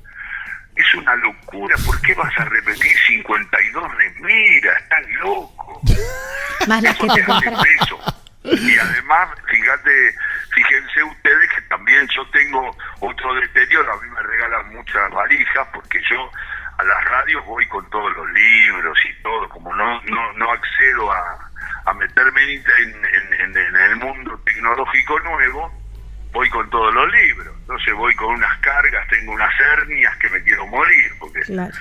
Es una locura, ¿por qué vas a repetir 52 remeras? Estás loco. Más las que te compras. Y además, fíjense ustedes que también yo tengo otro deterioro, a mí me regalan muchas valijas porque yo a las radios voy con todos los libros y todo, como no accedo a meterme en el mundo tecnológico nuevo, voy con todos los libros. Entonces voy con unas cargas, tengo unas hernias que me quiero morir, porque Claro.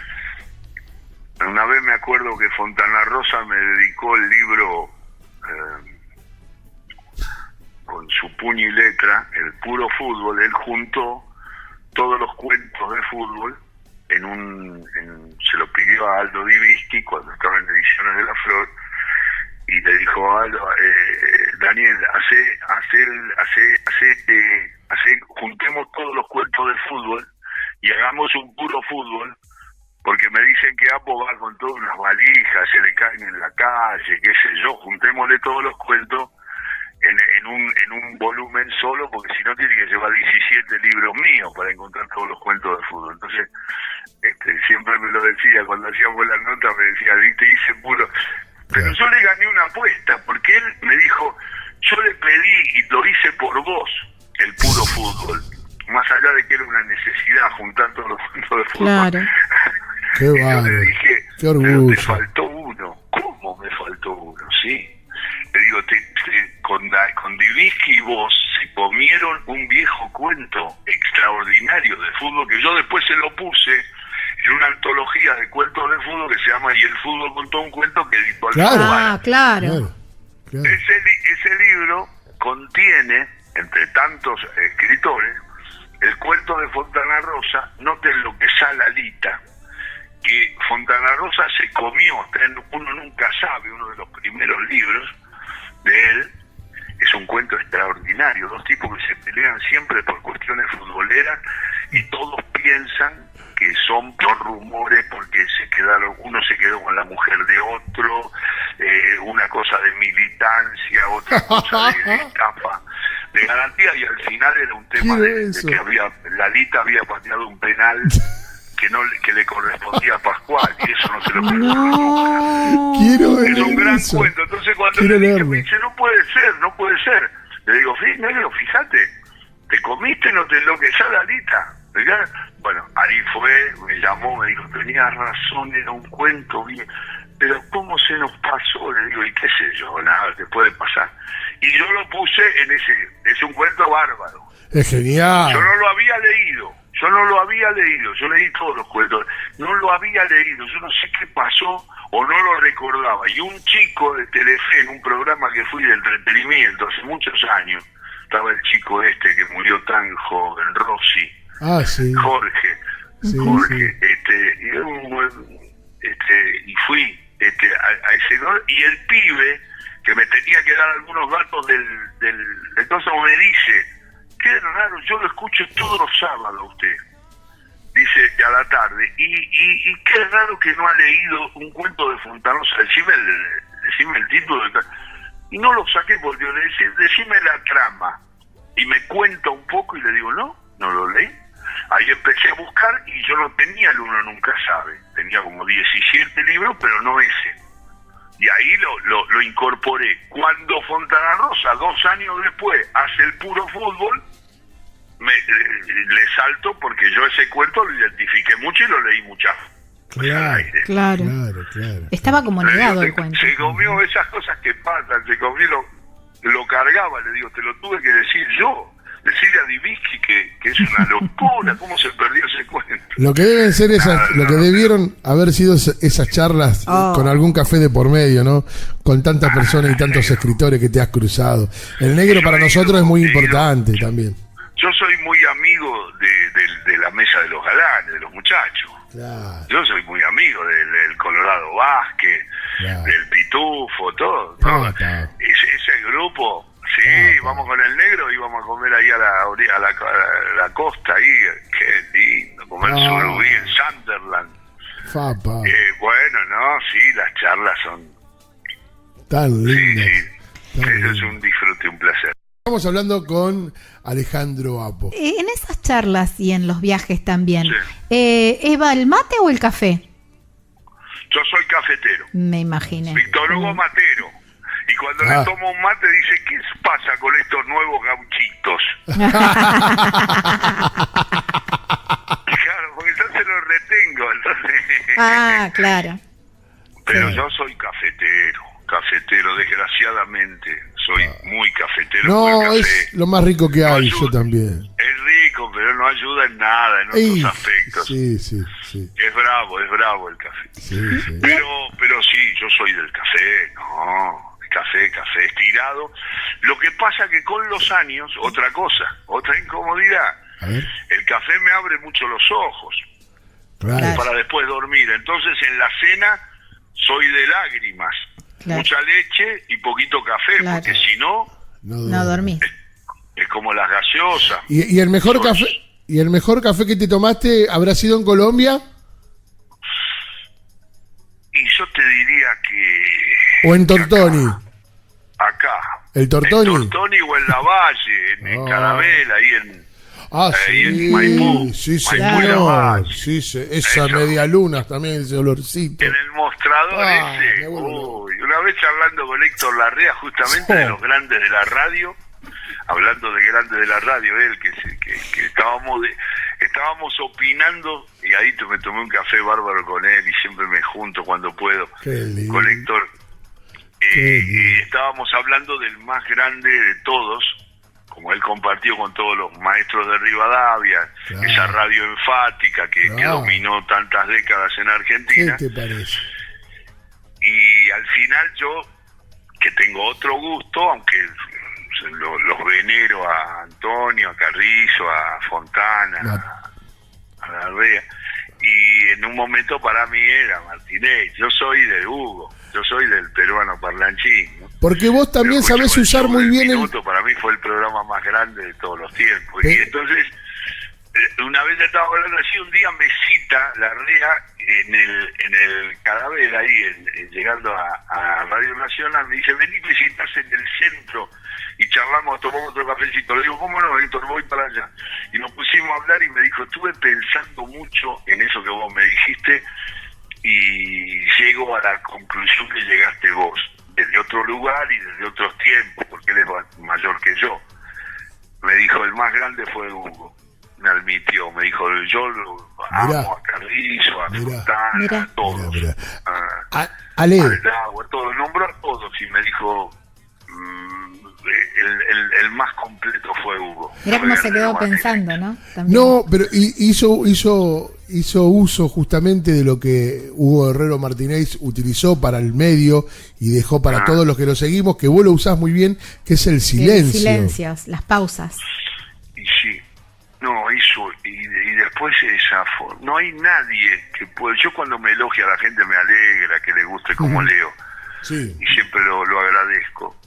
una vez me acuerdo que Fontana Rosa me dedicó el libro con su puño y letra, El Puro Fútbol. Él juntó todos los cuentos de fútbol se lo pidió a Aldo Divisti cuando estaba en Ediciones de la Flor, y le dijo a Aldo, Daniel, juntemos todos los cuentos de fútbol y hagamos un puro fútbol, porque me dicen que Apo va con todas unas valijas, se le caen en la calle, qué sé yo, juntémosle todos los cuentos en un volumen solo, porque si no tiene que llevar 17 libros míos para encontrar todos los cuentos de fútbol. Entonces, siempre me lo decía, cuando hacíamos la nota me decía, viste, hice puro... Pero yo le gané una apuesta, porque él me dijo, yo le pedí y lo hice por vos, el puro fútbol, más allá de que era una necesidad juntar todos los cuentos de fútbol. Claro. Qué Y yo bárbaro. le dije, Qué orgullo. pero te faltó uno. ¿Cómo me faltó uno? Sí. Le digo, con Diviski y vos se comieron un viejo cuento extraordinario de fútbol, que yo después se lo puse en una antología de cuentos de fútbol que se llama Y el fútbol contó un cuento, que editó Claro. Alfaro. Ah, claro. Claro. Ese libro contiene, entre tantos escritores, el cuento de Fontana Rosa. Noten lo que sale Alita, que Fontana Rosa se comió, uno nunca sabe, uno de los primeros libros de él, es un cuento extraordinario, dos tipos que se pelean siempre por cuestiones futboleras y todos piensan que son por rumores, porque uno se quedó con la mujer de otro, una cosa de militancia, otra cosa de estafa, de garantía, y al final era un tema de que Lalita había pateado un penal que le correspondía a Pascual, y eso no se lo perdió nunca. Quiero Es un gran eso. cuento. Entonces cuando Quiero le dije, leerlo. me dice, no puede ser. Le digo, negro, fíjate, te comiste, no te enloqueces, Lalita. Bueno, ahí fue, me llamó, me dijo, tenías razón, era un cuento bien, pero ¿cómo se nos pasó? Le digo, y qué sé yo, nada, te puede pasar. Y yo lo puse es un cuento bárbaro. Es genial. Yo no lo había leído, yo leí todos los cuentos, no lo había leído, yo no sé qué pasó o no lo recordaba. Y un chico de Telefe, en un programa que fui de entretenimiento hace muchos años, estaba el chico que murió tan joven, Rossi, Ah, sí. Jorge, Sí, Jorge, y fui a ese gol, y el pibe que me tenía que dar algunos datos entonces me dice, qué raro, yo lo escucho todos los sábados usted, dice, a la tarde, y qué raro que no ha leído un cuento de Fontana Rosa, decime el título, y no lo saqué porque le decía, decime la trama, y me cuenta un poco y le digo, no lo leí. Ahí empecé a buscar y yo no tenía el Uno Nunca Sabe, tenía como 17 libros, pero no ese. Y ahí lo incorporé. Cuando Fontana Rosa, 2 años después, hace el puro fútbol, le salto porque yo ese cuento lo identifiqué mucho y lo leí muchas veces. Claro. Estaba como negado el cuento. Se comió esas cosas que pasan, lo cargaba, le digo, te lo tuve que decir yo. Decirle a Diviski que es una locura, cómo se perdió ese cuento. Lo que deben ser lo que debieron haber sido esas charlas con algún café de por medio, ¿no? Con tantas personas y tantos escritores que te has cruzado. El negro para nosotros es muy importante también. Yo soy muy amigo de la mesa de los galanes, de los muchachos. Claro. Yo soy muy amigo del Colorado Vázquez, Claro. del Pitufo, todo. ¿no? Ese grupo, sí, vamos con el negro y vamos a comer ahí a la costa, ahí, qué lindo, comer surubí en Sunderland. Fapa. Bueno, no, sí, las charlas son... Tan lindas. Sí. Eso es un disfrute, un placer. Estamos hablando con Alejandro Apo. En esas charlas y en los viajes también, Sí. ¿Eva el mate o el café? Yo soy cafetero. Me imaginé. Víctor Hugo Matero. Y cuando le tomo un mate dice, ¿qué pasa con estos nuevos gauchitos? Claro, porque yo se los retengo. Entonces... Claro. Pero Sí. yo soy cafetero, desgraciadamente. Soy muy cafetero. No, porque el café es lo más rico que no hay, ayuda. yo también. Es rico, pero no ayuda en nada, en otros aspectos. Sí. Es bravo el café. Sí. Pero sí, yo soy del café, no, café estirado. Lo que pasa que con los años, otra incomodidad. A ver, El café me abre mucho los ojos claro. para después dormir. Entonces en la cena soy de lágrimas, Claro. mucha leche y poquito café, Claro. porque si no, No dormí. es como las gaseosas. ¿Y el mejor Soy- café? ¿Y el mejor café que te tomaste habrá sido en Colombia Y yo te diría que... o en Tortoni? Acá. ¿El Tortoni? En Tortoni o en La Valle, en Carabela, ahí en... Ah, ahí sí, en Maipú. sí, Maipú y La señor. Valle. Sí, esa Eso. media luna también, ese olorcito. En el mostrador Ah, ese. me vuelvo loco. Uy, una vez charlando con Héctor Larrea, justamente Sí. de los grandes de la radio, hablando de grandes de la radio, él, que estábamos opinando, y ahí me tomé un café bárbaro con él, y siempre me junto cuando puedo Qué lindo. con Héctor. Qué lindo. Y estábamos hablando del más grande de todos, como él compartió con todos los maestros de Rivadavia, Claro. esa radio enfática que Claro. dominó tantas décadas en ¿Qué Argentina. te parece? Y al final yo, que tengo otro gusto, aunque los venero a Antonio, a Carrizo, a Fontana, a Larrea, y en un momento para mí era Martínez. Yo soy de Hugo, yo soy del peruano parlanchín, ¿no? Porque vos también Pero sabés escucho, usar muy El bien Minuto para mí fue el programa más grande de todos los tiempos. Pe- Y entonces, una vez estaba hablando así, un día me cita la REA en el Carabel, ahí llegando a Radio Nacional, me dice, vení que si estás en el centro y charlamos, tomamos otro cafecito. Le digo, ¿cómo no, Víctor? Voy para allá. Y nos pusimos a hablar y me dijo, estuve pensando mucho en eso que vos me dijiste y llego a la conclusión que llegaste vos, desde otro lugar y desde otros tiempos, porque él es mayor que yo. Me dijo, el más grande fue Hugo. Me admitió, me dijo, yo lo amo a Carrizo, a Fontana, Mirá. a todos. Mirá. Ale, Ale, a todos, nombró a todos y me dijo, el más completo fue Hugo. Mirá cómo Fue se el quedó más pensando, directo. ¿no? También. no, pero hizo uso justamente de lo que Hugo Herrero Martínez utilizó para el medio y dejó para todos los que lo seguimos, que vos lo usás muy bien, que es el silencio. Silencios, las pausas. Y sí, no, hizo, y después esa forma. No hay nadie que pueda. Yo cuando me elogia a la gente me alegra que le guste como leo, Sí, y siempre lo agradezco,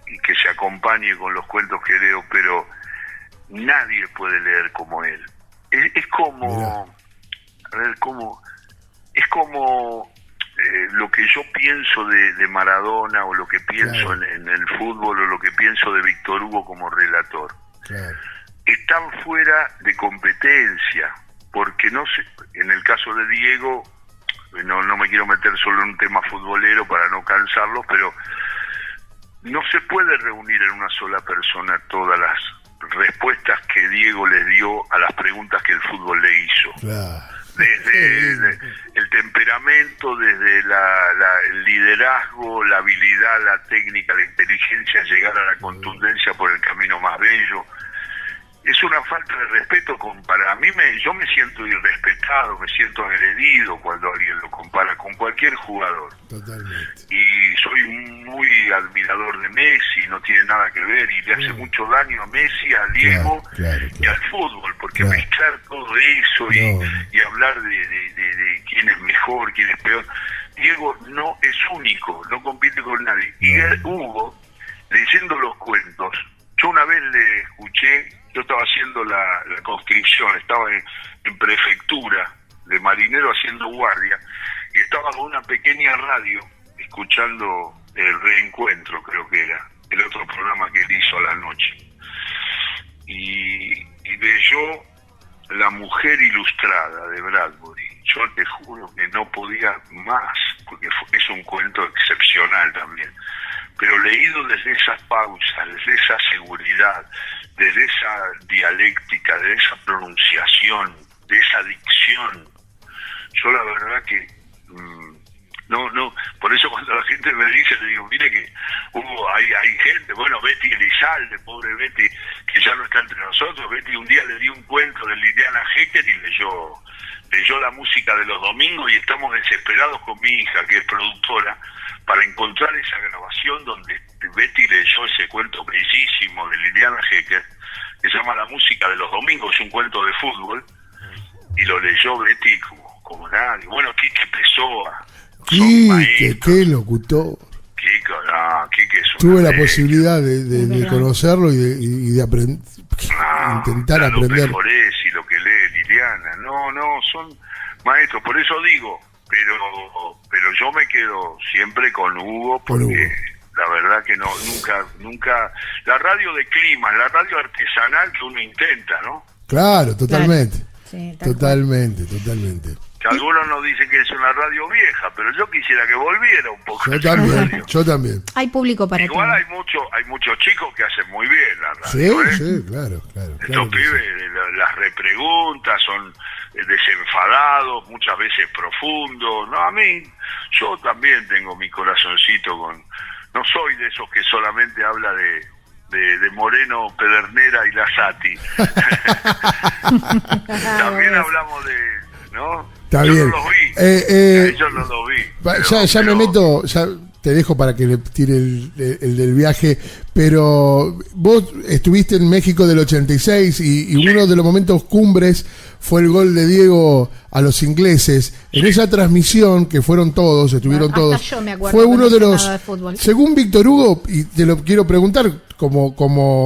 y que se acompañe con los cuentos que leo, pero nadie puede leer como él. Es como, a ver, es como lo que yo pienso de Maradona, o lo que pienso Claro. en el fútbol, o lo que pienso de Víctor Hugo como relator. claro. Están fuera de competencia, porque no sé, en el caso de Diego, no me quiero meter solo en un tema futbolero para no cansarlos, pero no se puede reunir en una sola persona todas las respuestas que Diego les dio a las preguntas que el fútbol le hizo. Claro. Desde el temperamento, desde el liderazgo, la habilidad, la técnica, la inteligencia, llegar a la contundencia por el camino más bello. Es una falta de respeto. Para mí, yo me siento irrespetado, me siento agredido cuando alguien lo compara con cualquier jugador. Totalmente. Y soy muy admirador de Messi, no tiene nada que ver, y le hace mucho daño a Messi, a Diego y al fútbol, porque mezclar todo eso y hablar de quién es mejor, quién es peor. Diego no es único, no compite con nadie. Y Hugo, leyendo los cuentos, yo una vez le escuché, yo estaba haciendo la conscripción, estaba en prefectura de marinero haciendo guardia, y estaba con una pequeña radio escuchando el Reencuentro, creo que era el otro programa que él hizo a la noche, y leyó La mujer ilustrada de Bradbury. Yo te juro que no podía más, porque es un cuento excepcional también, pero leído desde esas pausas, desde esa seguridad, desde esa dialéctica, de esa pronunciación, de esa dicción, yo la verdad que no, por eso cuando la gente me dice, le digo, mire que hay gente, bueno, Betty Elizalde, pobre Betty, que ya no está entre nosotros. Betty un día le dio un cuento de Liliana Hecker y leyó la música de los domingos, y estamos desesperados con mi hija, que es productora, para encontrar esa grabación donde Betty leyó ese cuento bellísimo de Liliana Hecker, que se llama La música de los domingos, es un cuento de fútbol, y lo leyó Betty como nadie. Bueno, Quique Pessoa. Quique, qué locutor. Quique es tuve la posibilidad de conocerlo y de intentar aprender. Y lo que lee Liliana, no, son maestros, por eso digo, pero yo me quedo siempre con Hugo, porque la verdad que nunca, la radio de clima, la radio artesanal que uno intenta, ¿no? Claro, totalmente. Claro. Sí, totalmente. Que algunos nos dicen que es una radio vieja, pero yo quisiera que volviera un poco. Yo también. Hay público para igual todo. hay muchos chicos que hacen muy bien la radio. Sí, claro. Estos pibes, las repreguntas son desenfadados, muchas veces profundos. No, a mí, yo también tengo mi corazoncito no soy de esos que solamente habla de Moreno, Pedernera y Lasati. También hablamos ¿no? Está yo bien. No los vi. Yo no los vi. Ya me meto, ya te dejo para que le tire el del viaje, pero vos estuviste en México del 86 y uno de los momentos cumbres fue el gol de Diego a los ingleses. En esa transmisión, que estuvieron todos, yo me acuerdo, fue uno de los, de fútbol. Según Víctor Hugo, y te lo quiero preguntar como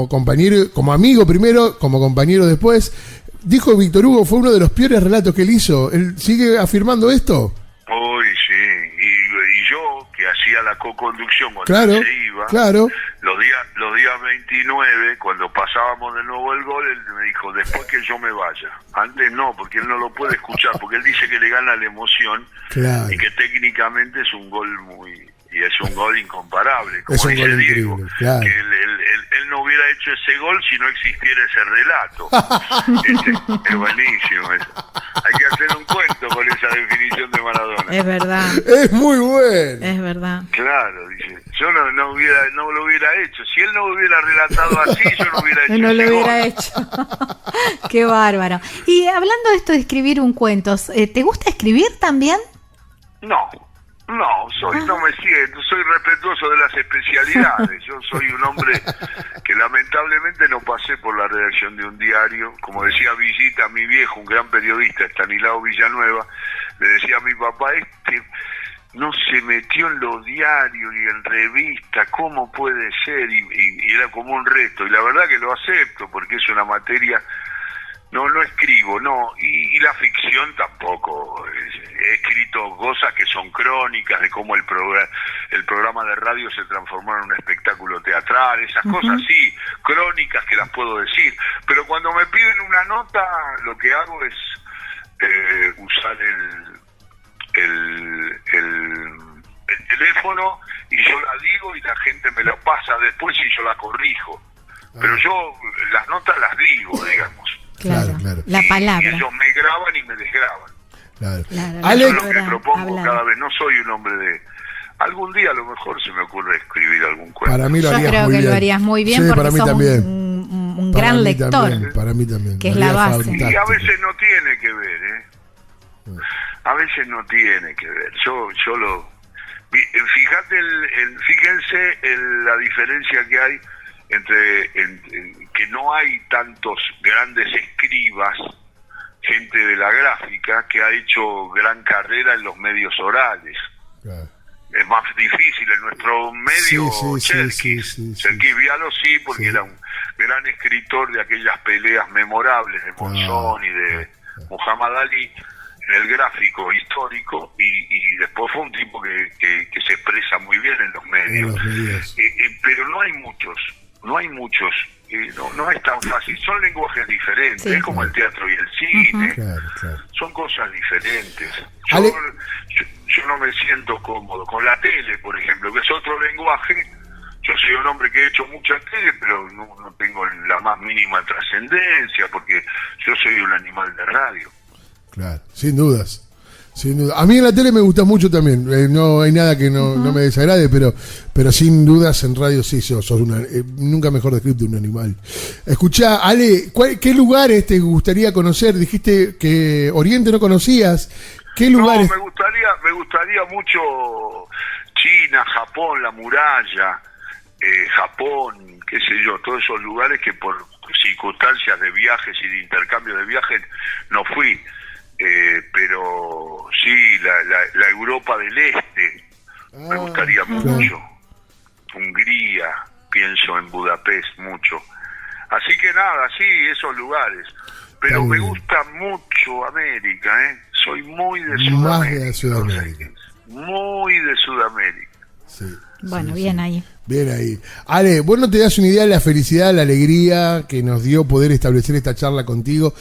compañero, como amigo primero, como compañero después, dijo Víctor Hugo, fue uno de los peores relatos que él hizo. ¿Él sigue afirmando esto? Uy, sí, y yo que hacía la co-conducción cuando se iba, los días 29, cuando pasábamos de nuevo el gol, él me dijo, después que yo me vaya. Antes no, porque él no lo puede escuchar, porque él dice que le gana la emoción, y que técnicamente es un gol es un gol incomparable, como dice Diego, que él no hubiera hecho ese gol si no existiera ese relato. Es buenísimo eso. Hay que hacer un cuento con esa definición de Maradona. Es verdad. Es muy bueno. Es verdad. Claro, dice. Yo no lo hubiera hecho. Si él no hubiera relatado así, yo no hubiera hecho. No lo hubiera hecho. Qué bárbaro. Y hablando de esto de escribir un cuento, ¿te gusta escribir también? No, no me siento, soy respetuoso de las especialidades. Yo soy un hombre que lamentablemente no pasé por la redacción de un diario. Como decía Villita, mi viejo, un gran periodista, Estanislao Villanueva, le decía a mi papá, no se metió en los diarios y en revistas, ¿cómo puede ser? Y era como un reto, y la verdad que lo acepto, porque es una materia. No escribo, no, y la ficción tampoco. He escrito cosas que son crónicas de cómo el programa de radio se transformó en un espectáculo teatral, esas cosas sí, crónicas que las puedo decir, pero cuando me piden una nota, lo que hago es usar el teléfono, y yo la digo y la gente me la pasa después y yo la corrijo, pero yo las notas las digo, digamos. Claro. La palabra. Y ellos me graban y me desgraban. Claro. Eso es lo que propongo cada vez. No soy un hombre de... Algún día a lo mejor se me ocurre escribir algún cuento. Para mí lo harías Yo creo muy que bien. Lo harías muy bien, sí, porque para mí sos también. un gran lector. Para mí también. Que es la base. Y a veces no tiene que ver, A veces no tiene que ver. Yo Fíjense la diferencia que hay entre que no hay tantos grandes escribas, gente de la gráfica que ha hecho gran carrera en los medios orales. Claro. Es más difícil en nuestro medio. Cherkis Vialo sí, porque era un gran escritor de aquellas peleas memorables de Monzón y de Muhammad Ali en el gráfico histórico, y después fue un tipo que se expresa muy bien en los medios. Pero no hay muchos, no es tan fácil, son lenguajes diferentes, es como el teatro y el cine, son cosas diferentes. Yo no me siento cómodo con la tele, por ejemplo, que es otro lenguaje. Yo soy un hombre que he hecho mucha tele, pero no tengo la más mínima trascendencia, porque yo soy un animal de radio. Claro, sin dudas. A mí en la tele me gusta mucho también, no hay nada que no me desagrade, pero sin dudas en radio sí sos nunca mejor descrito un animal. Escuchá, Ale, ¿qué lugares te gustaría conocer? Dijiste que Oriente no conocías. ¿Qué lugares? No, me gustaría mucho China, Japón, la muralla, Japón, qué sé yo, todos esos lugares que por circunstancias de viajes y de intercambio de viajes no fui. Pero sí, la Europa del Este me gustaría mucho. Hungría, pienso en Budapest mucho. Así que nada, sí, esos lugares. Pero me gusta mucho América, soy muy de Sudamérica. Más de Sudamérica. Muy de Sudamérica. Sí. Bueno, bien ahí. Bien ahí. Ale, vos no te das una idea de la felicidad, la alegría que nos dio poder establecer esta charla contigo.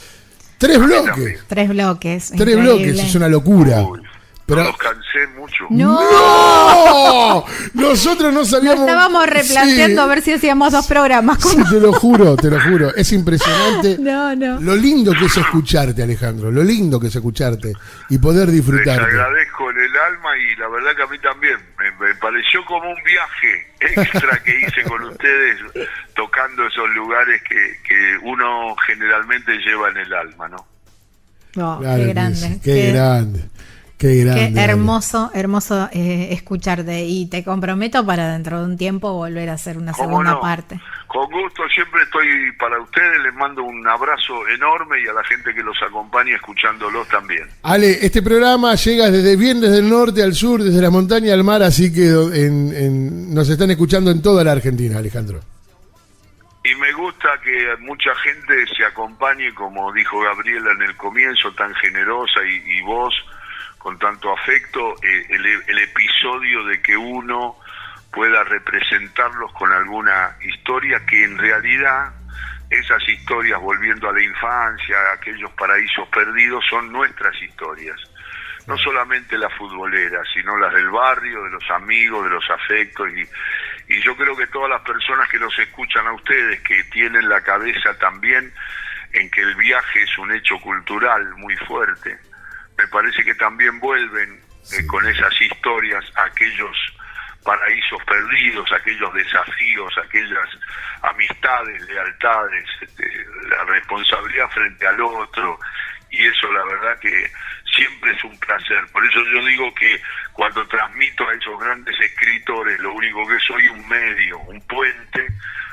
3 bloques. 3 bloques. 3 bloques, es una locura. Uy, pero los cansé mucho. ¡No! Nosotros no sabíamos. Nos estábamos replanteando a ver si hacíamos 2 programas. Sí, te lo juro. Es impresionante. No. Lo lindo que es escucharte, Alejandro. Lo lindo que es escucharte y poder disfrutarte. Les agradezco en el alma, y la verdad que a mí también. Me pareció como un viaje extra que hice con ustedes, tocando esos lugares que uno generalmente lleva en el alma, ¿no? Claro, qué grande. Qué grande. Qué hermoso escucharte, y te comprometo para dentro de un tiempo volver a hacer una segunda parte. Con gusto, siempre estoy para ustedes, les mando un abrazo enorme, y a la gente que los acompaña escuchándolos también. Ale, este programa llega desde el norte al sur, desde la montaña al mar, así que nos están escuchando en toda la Argentina, Alejandro. Y me gusta que mucha gente se acompañe, como dijo Gabriela en el comienzo, tan generosa, y vos con tanto afecto, el episodio de que uno pueda representarlos con alguna historia, que en realidad esas historias, volviendo a la infancia, aquellos paraísos perdidos, son nuestras historias. No solamente las futboleras, sino las del barrio, de los amigos, de los afectos, y yo creo que todas las personas que los escuchan a ustedes, que tienen la cabeza también en que el viaje es un hecho cultural muy fuerte, me parece que también vuelven con esas historias a aquellos paraísos perdidos, aquellos desafíos, aquellas amistades, lealtades, la responsabilidad frente al otro, y eso la verdad que siempre es un placer. Por eso yo digo que cuando transmito a esos grandes escritores, lo único que soy un medio, un puente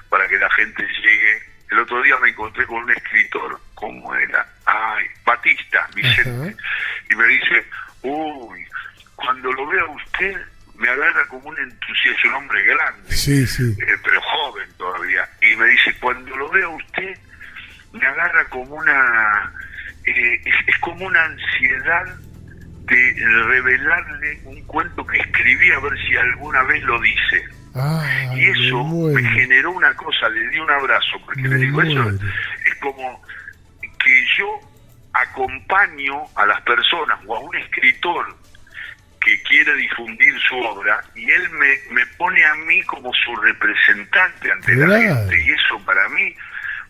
para que la gente llegue. El otro día me encontré con un escritor, ¿cómo era? Batista, Vicente, y me dice, cuando lo veo a usted, me agarra como un entusiasmo, es un hombre grande, pero joven todavía, y me dice, cuando lo veo a usted, me agarra como una, es como una ansiedad de revelarle un cuento que escribí, a ver si alguna vez lo dice. Y eso me generó una cosa, le di un abrazo, porque le digo, eso es como que yo acompaño a las personas o a un escritor que quiere difundir su obra, y él me pone a mí como su representante ante la gente, y eso para mí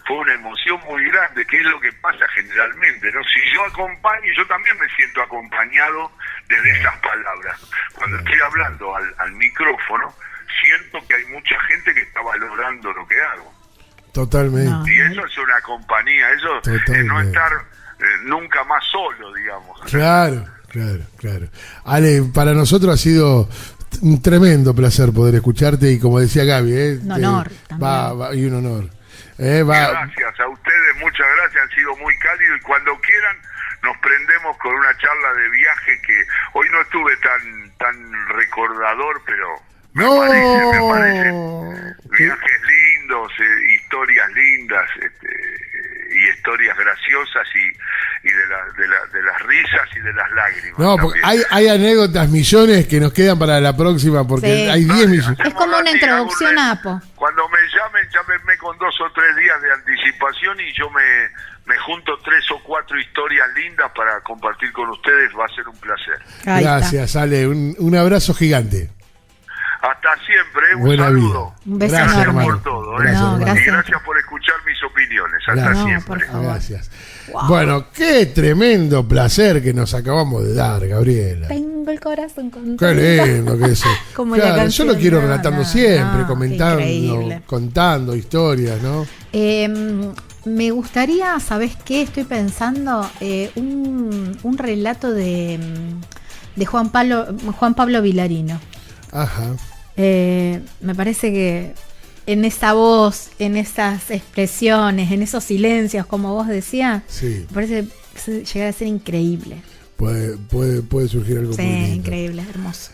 fue una emoción muy grande, que es lo que pasa generalmente, ¿no? Si yo acompaño, yo también me siento acompañado desde esas palabras. Cuando estoy hablando al micrófono, siento que hay mucha gente que está valorando lo que hago. Totalmente. Y eso es una compañía, eso es no estar nunca más solo, digamos. Claro. Ale, para nosotros ha sido un tremendo placer poder escucharte y como decía Gaby, un honor. Y un honor. Gracias a ustedes, muchas gracias, han sido muy cálidos y cuando quieran nos prendemos con una charla de viaje que hoy no estuve tan recordador, pero me parece viajes lindos, historias lindas, y historias graciosas y de las risas y de las lágrimas. No, porque hay anécdotas millones que nos quedan para la próxima, porque Sí. hay 10 millones. Es como una introducción a Apo. Cuando me llamen, llámenme con 2 o 3 días de anticipación y yo me junto 3 o 4 historias lindas para compartir con ustedes, va a ser un placer. Ahí Gracias, Ale, un abrazo gigante. Hasta siempre, un Buena saludo. vida. Un beso Gracias, enorme. Por todo, Gracias, No, hermano. gracias. Y gracias por escuchar mis opiniones. Hasta Gracias. No, siempre. por favor. Gracias. Wow. Bueno, qué tremendo placer que nos acabamos de dar, Gabriela. Tengo el corazón contento. Qué lindo que es eso. Como Claro, la yo canción, lo quiero no, relatando no, siempre, no, comentando, qué increíble. contando historias, ¿no? Me gustaría, ¿sabes qué? Estoy pensando un relato de Juan Pablo Vilarino. Ajá. Me parece que en esa voz, en esas expresiones, en esos silencios, como vos decías, Sí, me parece que llega a ser increíble. puede surgir algo Sí, muy lindo. increíble, hermoso.